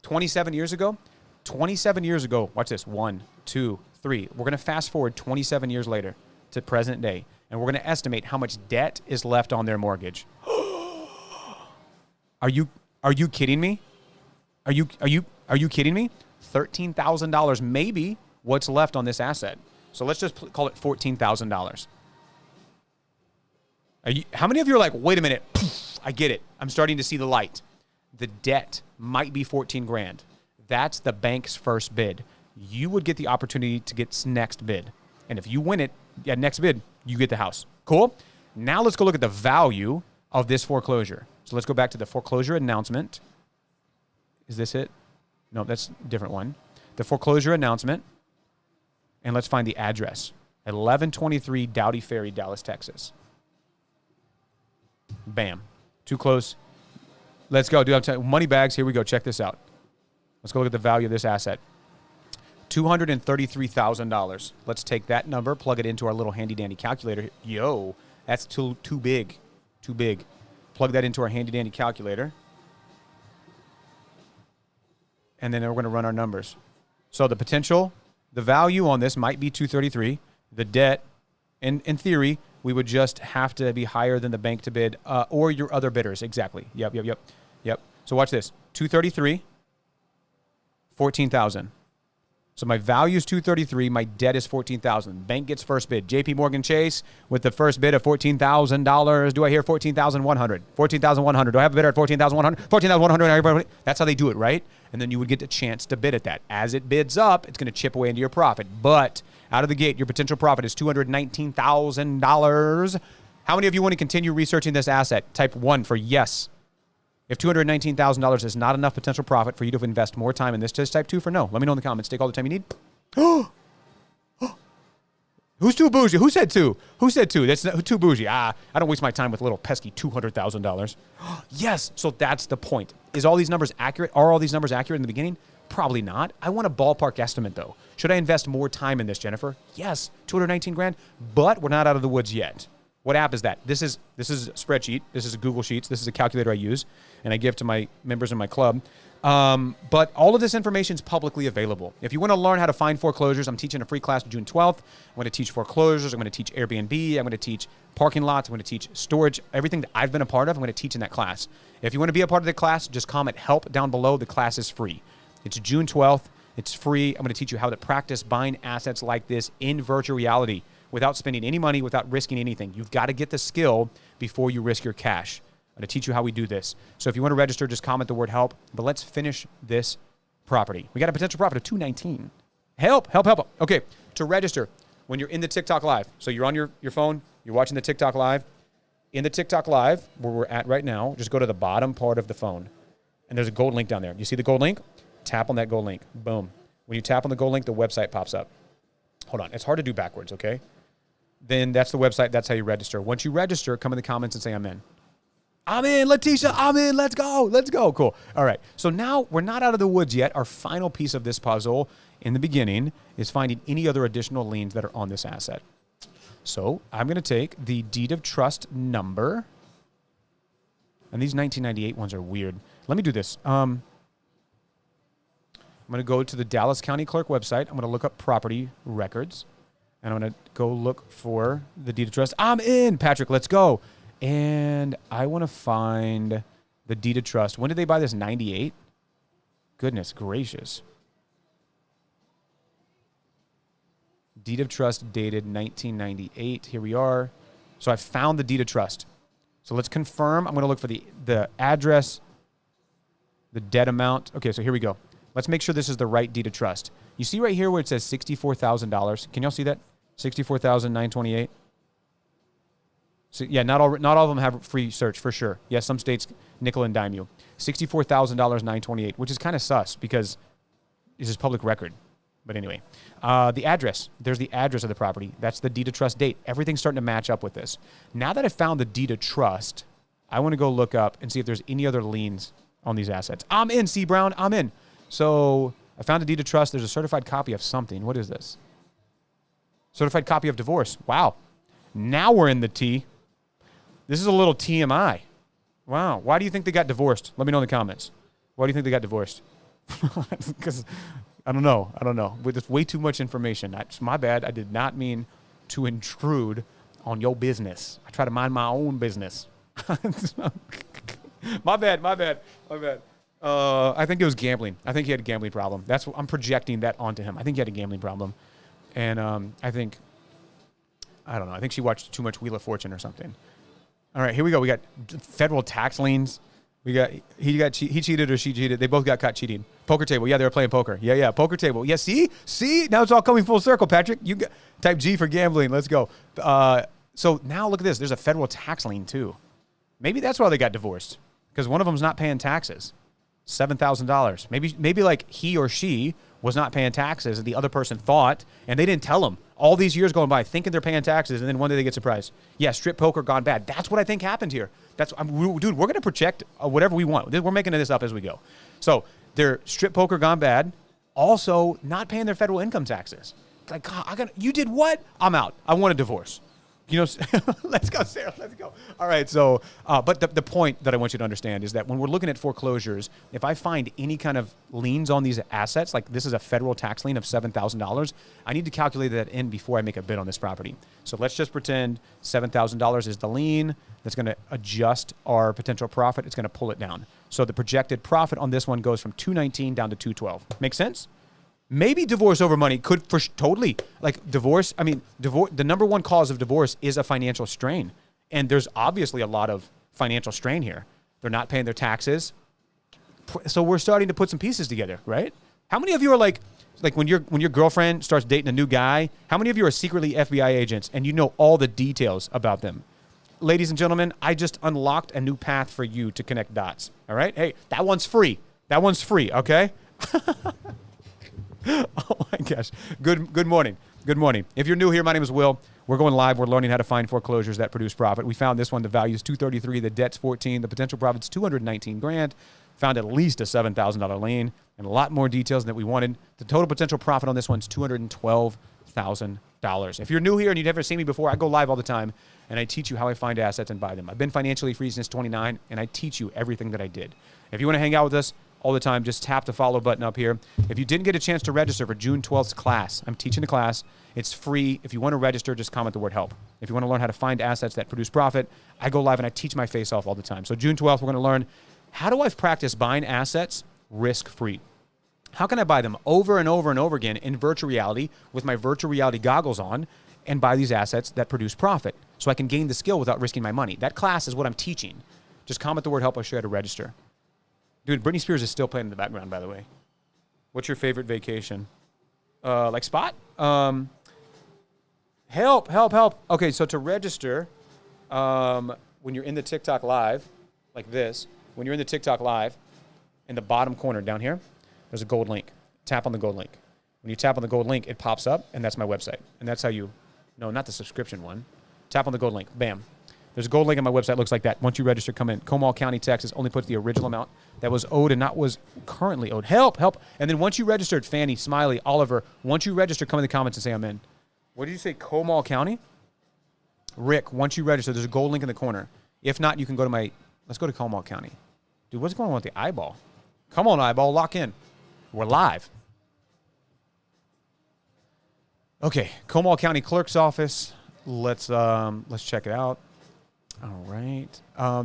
27 years ago? 27 years ago. Watch this. 1, 2, 3. We're going to fast forward 27 years later to present day. And we're going to estimate how much debt is left on their mortgage. Are you kidding me? Are you kidding me? $13,000 maybe what's left on this asset. So let's just call it $14,000. How many of you are like, wait a minute, I get it. I'm starting to see the light. The debt might be 14 grand. That's the bank's first bid. You would get the opportunity to get next bid. And if you win it, next bid, you get the house. Cool? Now let's go look at the value of this foreclosure. So let's go back to the foreclosure announcement. Is this it? No, that's a different one. The foreclosure announcement. And let's find the address. 1123 Dowdy Ferry, Dallas, Texas. Bam. Too close. Let's go, dude. I'm telling you, money bags. Here we go. Check this out. Let's go look at the value of this asset. $233,000. Let's take that number, plug it into our little handy-dandy calculator. Yo, that's too big. Too big. Plug that into our handy-dandy calculator. And then we're going to run our numbers. So the potential, the value on this might be 233. The debt, in theory, we would just have to be higher than the bank to bid or your other bidders. Exactly. Yep. So watch this. 233, 14,000. So my value is 233. My debt is 14,000. Bank gets first bid. JP Morgan Chase with the first bid of $14,000. Do I hear 14,100? 14,100. Do I have a bidder at 14,100? 14,100. That's how they do it, right? And then you would get a chance to bid at that. As it bids up, it's going to chip away into your profit. But out of the gate, your potential profit is $219,000. How many of you want to continue researching this asset? Type 1 for yes. If $219,000 is not enough potential profit for you to invest more time in this, just type 2 for no. Let me know in the comments. Take all the time you need. Who's too bougie? Who said 2? Who said 2? That's not, too bougie. I don't waste my time with little pesky $200,000. Yes. So that's the point. Is all these numbers accurate? Are all these numbers accurate in the beginning? Probably not. I want a ballpark estimate though. Should I invest more time in this, Jennifer? Yes. 219 grand, but we're not out of the woods yet. What app is that? This is a spreadsheet. This is a Google Sheets. This is a calculator I use and I give to my members in my club. But all of this information is publicly available. If you want to learn how to find foreclosures, I'm teaching a free class June 12th. I'm going to teach foreclosures. I'm going to teach Airbnb. I'm going to teach parking lots. I'm going to teach storage. Everything that I've been a part of, I'm going to teach in that class. If you want to be a part of the class, just comment help down below. The class is free. It's June 12th. It's free. I'm going to teach you how to practice buying assets like this in virtual reality without spending any money, without risking anything. You've got to get the skill before you risk your cash. I'm going to teach you how we do this. So if you want to register, just comment the word help. But let's finish this property. We got a potential profit of 219. Help. Okay, to register, when you're in the TikTok Live, so you're on your phone, you're watching the TikTok Live. In the TikTok Live, where we're at right now, just go to the bottom part of the phone. And there's a gold link down there. You see the gold link? Tap on that gold link. Boom. When you tap on the gold link, the website pops up. Hold on. It's hard to do backwards, okay? Then that's the website. That's how you register. Once you register, come in the comments and say, I'm in. I'm in, Letitia. I'm in. Let's go. Let's go. Cool. All right. So now we're not out of the woods yet. Our final piece of this puzzle in the beginning is finding any other additional liens that are on this asset. So I'm going to take the deed of trust number. And these 1998 ones are weird. Let me do this. I'm going to go to the Dallas County Clerk website. I'm going to look up property records. And I'm going to go look for the deed of trust. I'm in, Patrick. Let's go. And I want to find the deed of trust. When did they buy this? 98? Goodness gracious. Deed of trust dated 1998. Here we are. So I found the deed of trust. So let's confirm. I'm going to look for the address, the debt amount. Okay, so here we go. Let's make sure this is the right deed of trust. You see right here where it says $64,000. Can y'all see that? $64,928. So yeah, not all of them have free search for sure. Yeah, some states nickel and dime you. $64,928, which is kind of sus because this is public record. But anyway, the address. There's the address of the property. That's the deed of trust date. Everything's starting to match up with this. Now that I found the deed of trust, I want to go look up and see if there's any other liens on these assets. I'm in, C. Brown. I'm in. So I found a deed of trust. There's a certified copy of something. What is this? Certified copy of divorce. Wow. Now we're in the T. This is a little TMI. Wow. Why do you think they got divorced? Let me know in the comments. Why do you think they got divorced? Because I don't know. It's way too much information. That's my bad. I did not mean to intrude on your business. I try to mind my own business. My bad. I think it was gambling. I think he had a gambling problem. That's what I'm projecting that onto him. I think he had a gambling problem. And I think she watched too much Wheel of Fortune or something. All right, here we go. We got federal tax liens. He cheated or she cheated. They both got caught cheating. Poker table. Yeah, they were playing poker. Yeah, poker table. Yeah, see? Now it's all coming full circle, Patrick. You got, type G for gambling. Let's go. So now look at this. There's a federal tax lien too. Maybe that's why they got divorced, because one of them's not paying taxes. $7,000. Maybe like he or she was not paying taxes and the other person thought, and they didn't tell them. All these years going by thinking they're paying taxes, and then one day they get surprised. Yeah, strip poker gone bad. That's what I think happened here. Dude, we're going to project whatever we want. We're making this up as we go. So they're strip poker gone bad, also not paying their federal income taxes. Like, God, you did what? I'm out. I want a divorce. You know, let's go, Sarah. Let's go. All right. So, but the point that I want you to understand is that when we're looking at foreclosures, if I find any kind of liens on these assets, like this is a federal tax lien of $7,000, I need to calculate that in before I make a bid on this property. So let's just pretend $7,000 is the lien that's going to adjust our potential profit. It's going to pull it down. So the projected profit on this one goes from 219 down to 212. Make sense? Maybe divorce over money could totally, like divorce. I mean, divorce. The number one cause of divorce is a financial strain. And there's obviously a lot of financial strain here. They're not paying their taxes. So we're starting to put some pieces together, right? How many of you are like when your girlfriend starts dating a new guy, how many of you are secretly FBI agents and you know all the details about them? Ladies and gentlemen, I just unlocked a new path for you to connect dots. All right? Hey, that one's free. That one's free, okay? Oh my gosh. Good morning. Good morning. If you're new here, my name is Will. We're going live. We're learning how to find foreclosures that produce profit. We found this one. The value is $233. The debt's $14. The potential profit's $219,000. Found at least a $7,000 lien and a lot more details than we wanted. The total potential profit on this one's $212,000. If you're new here and you've never seen me before, I go live all the time and I teach you how I find assets and buy them. I've been financially free since 29 and I teach you everything that I did. If you want to hang out with us all the time, just tap the follow button up here. If you didn't get a chance to register for June 12th's class, I'm teaching the class. It's free. If you want to register, just comment the word help. If you want to learn how to find assets that produce profit, I go live and I teach my face off all the time. So June 12th, we're going to learn how do I practice buying assets risk-free? How can I buy them over and over and over again in virtual reality with my virtual reality goggles on and buy these assets that produce profit so I can gain the skill without risking my money? That class is what I'm teaching. Just comment the word help. I'll show you how to register. Dude, Britney Spears is still playing in the background, by the way. What's your favorite vacation? Like spot? Help. Okay, so to register, when you're in the TikTok live, like this, when you're in the TikTok live, in the bottom corner down here, there's a gold link. Tap on the gold link. When you tap on the gold link, it pops up, and that's my website. And that's how you, no, not the subscription one. Tap on the gold link. Bam. There's a gold link on my website. Looks like that. Once you register, come in. Comal County, Texas only puts the original amount that was owed and not was currently owed. Help. And then once you registered, Fanny, Smiley, Oliver, once you register, come in the comments and say I'm in. What did you say, Comal County? Rick, once you register, there's a gold link in the corner. If not, you can go to my, let's go to Comal County. Dude, what's going on with the eyeball? Come on, eyeball, lock in. We're live. Okay, Comal County Clerk's Office. Let's check it out. All right.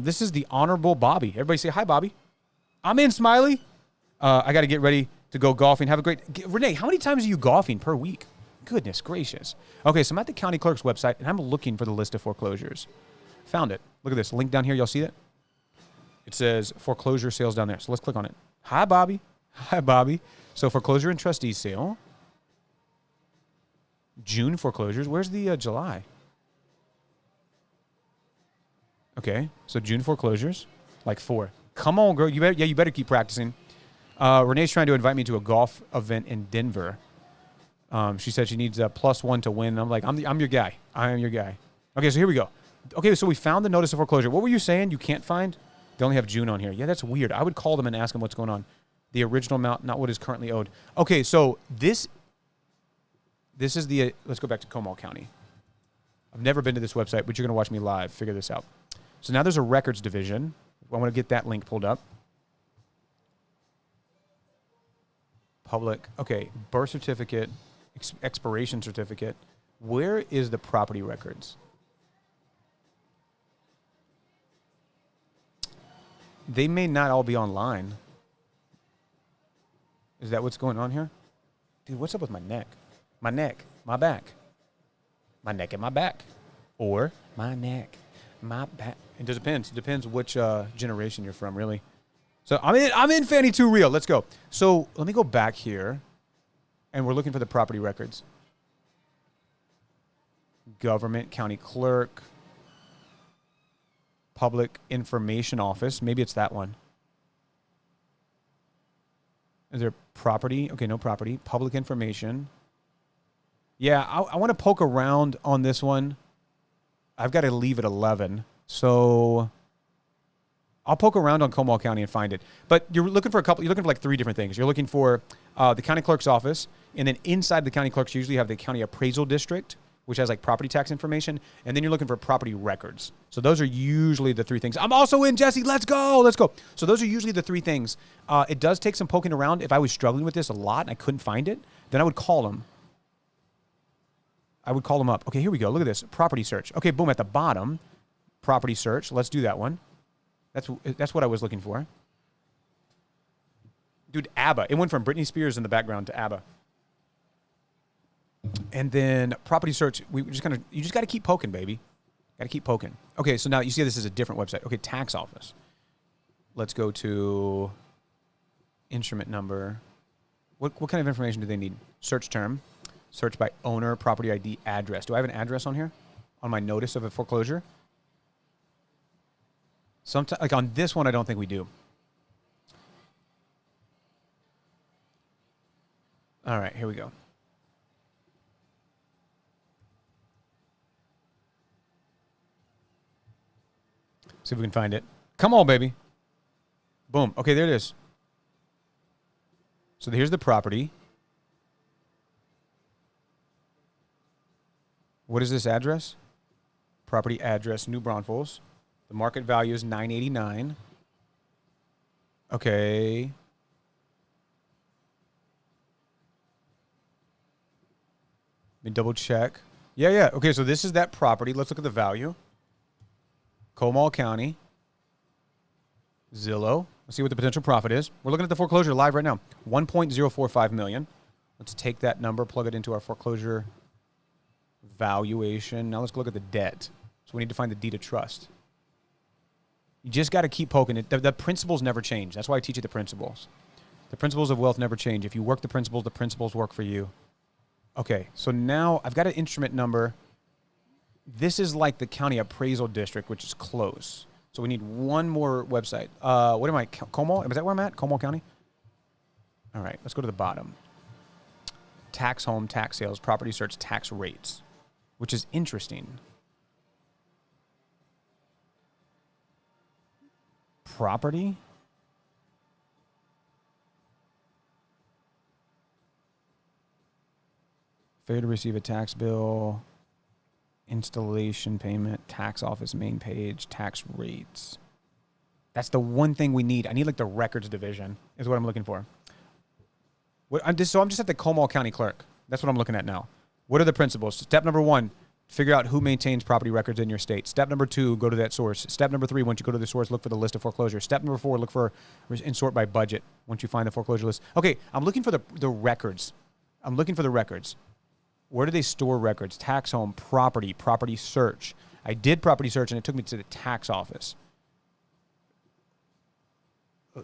This is the Honorable Bobby. Everybody say hi, Bobby. I'm in, Smiley. I got to get ready to go golfing. Have a great... Renee, how many times are you golfing per week? Goodness gracious. Okay, so I'm at the county clerk's website, and I'm looking for the list of foreclosures. Found it. Look at this. Link down here. Y'all see that? It says foreclosure sales down there. So let's click on it. Hi, Bobby. Hi, Bobby. So foreclosure and trustee sale. June foreclosures. Where's the July? Okay, so June foreclosures, like 4. Come on, girl. You better keep practicing. Renee's trying to invite me to a golf event in Denver. She said she needs a +1 to win. I'm like, I'm your guy. I am your guy. Okay, so here we go. Okay, so we found the notice of foreclosure. What were you saying? You can't find? They only have June on here. Yeah, that's weird. I would call them and ask them what's going on. The original amount, not what is currently owed. Okay, so this is the, let's go back to Comal County. I've never been to this website, but you're going to watch me live figure this out. So now there's a records division. I want to get that link pulled up. Public. Okay, birth certificate, expiration certificate. Where is the property records? They may not all be online. Is that what's going on here? Dude, what's up with my neck? My neck, my back. My neck and my back. Or my neck, my back. It just depends. It depends which generation you're from, really. So I'm in Fanny 2 Real. Let's go. So let me go back here. And we're looking for the property records. Government, county clerk, public information office. Maybe it's that one. Is there property? Okay, no property. Public information. Yeah, I want to poke around on this one. I've got to leave at 11. So I'll poke around on Comal County and find it. But you're looking for like 3 different things. You're looking for the county clerk's office. And then inside the county clerks, you usually have the county appraisal district, which has like property tax information. And then you're looking for property records. So those are usually the 3 things. I'm also in, Jesse. Let's go. So those are usually the 3 things. It does take some poking around. If I was struggling with this a lot and I couldn't find it, then I would call them. I would call them up. Okay, here we go. Look at this. Property search. Okay, boom, at the bottom. Property search. Let's do that one. That's what I was looking for. Dude, ABBA. It went from Britney Spears in the background to ABBA. And then property search, you just got to keep poking, baby. Got to keep poking. Okay, so now you see this is a different website. Okay, tax office. Let's go to instrument number. What kind of information do they need? Search term. Search by owner, property ID, address. Do I have an address on here? On my notice of a foreclosure? Sometimes, like on this one, I don't think we do. All right, here we go. See if we can find it. Come on, baby. Boom. Okay, there it is. So here's the property. What is this address? Property address, New Braunfels. The market value is $989. Okay. Let me double check. Yeah. Okay, so this is that property. Let's look at the value. Comal County. Zillow. Let's see what the potential profit is. We're looking at the foreclosure live right now. $1.045 million. Let's take that number, plug it into our foreclosure valuation. Now let's look at the debt. So we need to find the deed of trust. You just got to keep poking it. The principles never change. That's why I teach you the principles. The principles of wealth never change. If you work the principles work for you. Okay, so now I've got an instrument number. This is like the county appraisal district, which is close. So we need one more website. What am I? Comal? Is that where I'm at? Comal County? All right, let's go to the bottom. Tax home, tax sales, property search, tax rates, which is interesting. Property? Failure to receive a tax bill. Installation payment, tax office main page, tax rates. That's the one thing we need. I need like the records division is what I'm looking for. I'm just at the Comal County clerk. That's what I'm looking at now. What are the principles? Step number 1, figure out who maintains property records in your state. Step number 2, go to that source. Step number 3, once you go to the source, look for the list of foreclosures. Step number 4, look for and sort by budget once you find the foreclosure list. Okay, I'm looking for the records. I'm looking for the records. Where do they store records? Tax home, property search. I did property search and it took me to the tax office.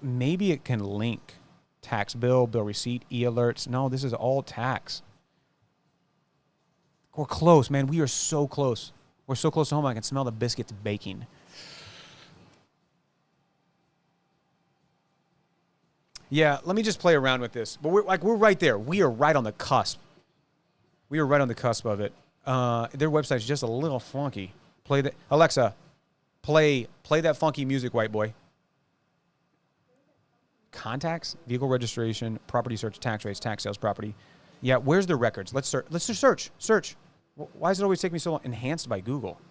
Maybe it can link tax bill, bill receipt, e-alerts. No, this is all tax. We're close, man. We are so close. We're so close to home. I can smell the biscuits baking. Yeah, let me just play around with this. But we're right there. We are right on the cusp. We are right on the cusp of it. Their website's just a little funky. Play that, Alexa. Play that funky music, white boy. Contacts, vehicle registration, property search, tax rates, tax sales, property. Yeah, where's the records? Let's search. Let's just search. Search. Why does it always take me so long? Enhanced by Google.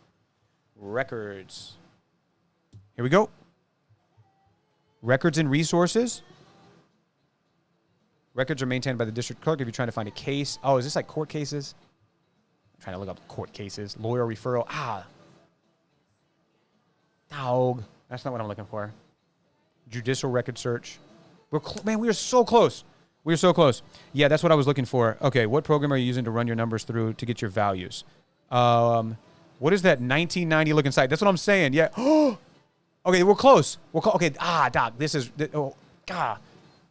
Records. Here we go. Records and resources. Records are maintained by the district clerk if you're trying to find a case. Oh, is this like court cases? I'm trying to look up court cases. Lawyer referral. Dog. That's not what I'm looking for. Judicial record search. Man, we are so close. We are so close. Yeah, that's what I was looking for. Okay, what program are you using to run your numbers through to get your values? What is that 1990 looking site? That's what I'm saying. Yeah. Okay, we're close. Okay. Doc, this is.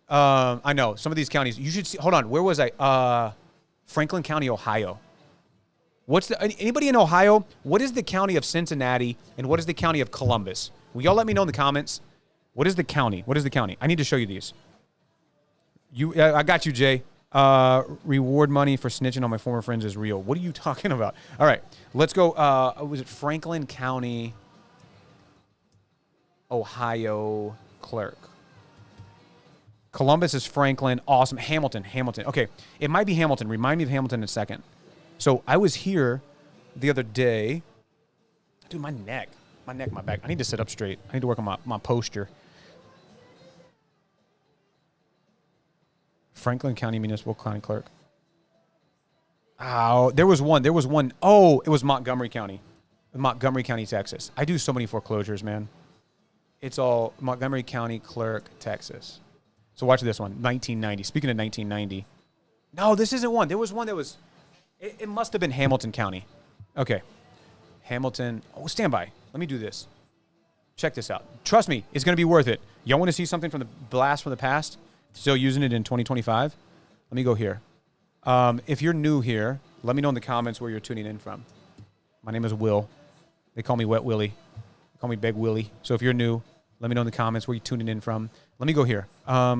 I know some of these counties. You should see. Hold on. Where was I? Franklin County, Ohio. Anybody in Ohio? What is the county of Cincinnati and what is the county of Columbus? Will y'all let me know in the comments? What is the county? What is the county? I need to show you these. I got you, Jay. Reward money for snitching on my former friends is real. What are you talking about? All right, let's go. Was it Franklin County, Ohio clerk? Columbus is Franklin. Awesome. Hamilton. Okay, it might be Hamilton. Remind me of Hamilton in a second. So I was here the other day. Dude, my neck, my back. I need to sit up straight. I need to work on my posture. Franklin County Municipal County Clerk. Oh, there was one. Oh, it was Montgomery County. Montgomery County, Texas. I do so many foreclosures, man. It's all Montgomery County Clerk, Texas. So watch this one, 1990. Speaking of 1990. No, this isn't one. There was one that was... It must have been Hamilton County. Okay. Hamilton. Oh, stand by. Let me do this. Check this out. Trust me, it's going to be worth it. Y'all want to see something from the blast from the past? Still using it in 2025? Let me go here. If you're new here, let me know in the comments where you're tuning in from. My name is Will. They call me Wet Willie. They call me Big Willie. So if you're new, let me know in the comments where you're tuning in from. Let me go here. Let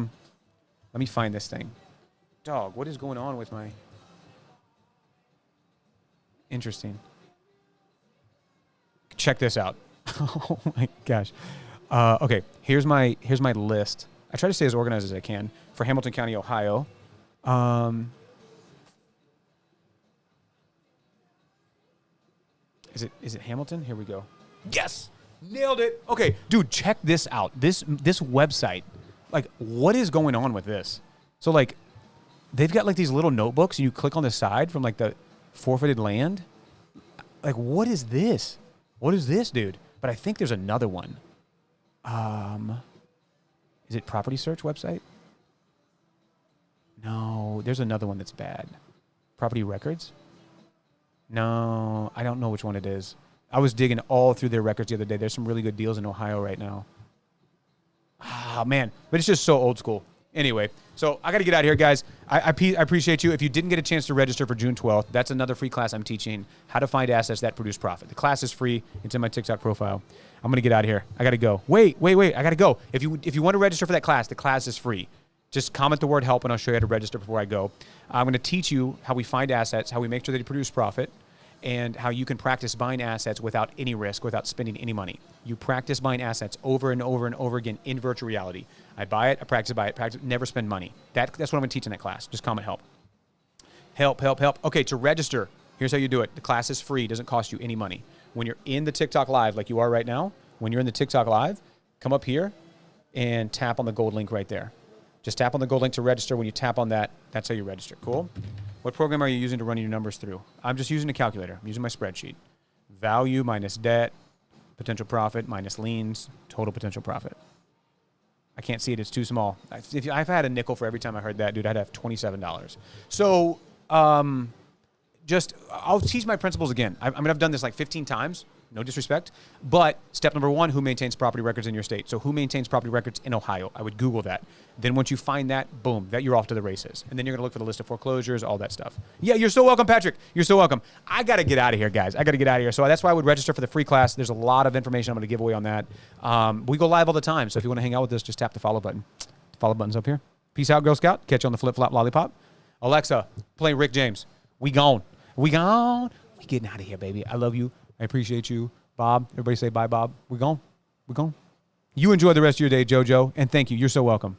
me find this thing. Dog, what is going on with my... Interesting. Check this out. Oh my gosh. Okay, here's my list. I try to stay as organized as I can for Hamilton County, Ohio. Is it Hamilton? Here we go. Yes, nailed it. Okay, dude, check this out. This website, like, what is going on with this? So like, they've got like these little notebooks, and you click on the side from like the forfeited land. Like, what is this? What is this, dude? But I think there's another one. Is it property search website? No, there's another one that's bad. Property records? No, I don't know which one it is. I was digging all through their records the other day. There's some really good deals in Ohio right now. Ah, man. But it's just so old school. Anyway, so I got to get out of here, guys. I appreciate you. If you didn't get a chance to register for June 12th, that's another free class I'm teaching, how to find assets that produce profit. The class is free. It's in my TikTok profile. I'm going to get out of here. I got to go. Wait. I got to go. If you want to register for that class, the class is free. Just comment the word help, and I'll show you how to register before I go. I'm going to teach you how we find assets, how we make sure they produce profit, and how you can practice buying assets without any risk, without spending any money. You practice buying assets over and over and over again in virtual reality. I buy it, I practice buy it, practice, never spend money. That's what I'm going to teach in that class. Just comment help. Help. Okay, to register, here's how you do it. The class is free, doesn't cost you any money. When you're in the TikTok Live, like you are right now, when you're in the TikTok Live, come up here and tap on the gold link right there. Just tap on the gold link to register. When you tap on that, that's how you register. Cool? What program are you using to run your numbers through? I'm just using a calculator. I'm using my spreadsheet. Value minus debt, potential profit minus liens, total potential profit. I can't see it. It's too small. If I've had a nickel for every time I heard that, dude, I'd have $27. So I'll teach my principles again. I mean, I've done this like 15 times. No disrespect. But step number one, who maintains property records in your state? So who maintains property records in Ohio? I would Google that. Then once you find that, boom, that you're off to the races. And then you're going to look for the list of foreclosures, all that stuff. Yeah, you're so welcome, Patrick. You're so welcome. I got to get out of here, guys. I got to get out of here. So that's why I would register for the free class. There's a lot of information I'm going to give away on that. We go live all the time. So if you want to hang out with us, just tap the follow button. The follow button's up here. Peace out, Girl Scout. Catch you on the flip-flop lollipop. Alexa, play Rick James. We gone. We getting out of here, baby. I love you. I appreciate you. Bob, everybody say bye, Bob. We're gone. You enjoy the rest of your day, JoJo, and thank you. You're so welcome.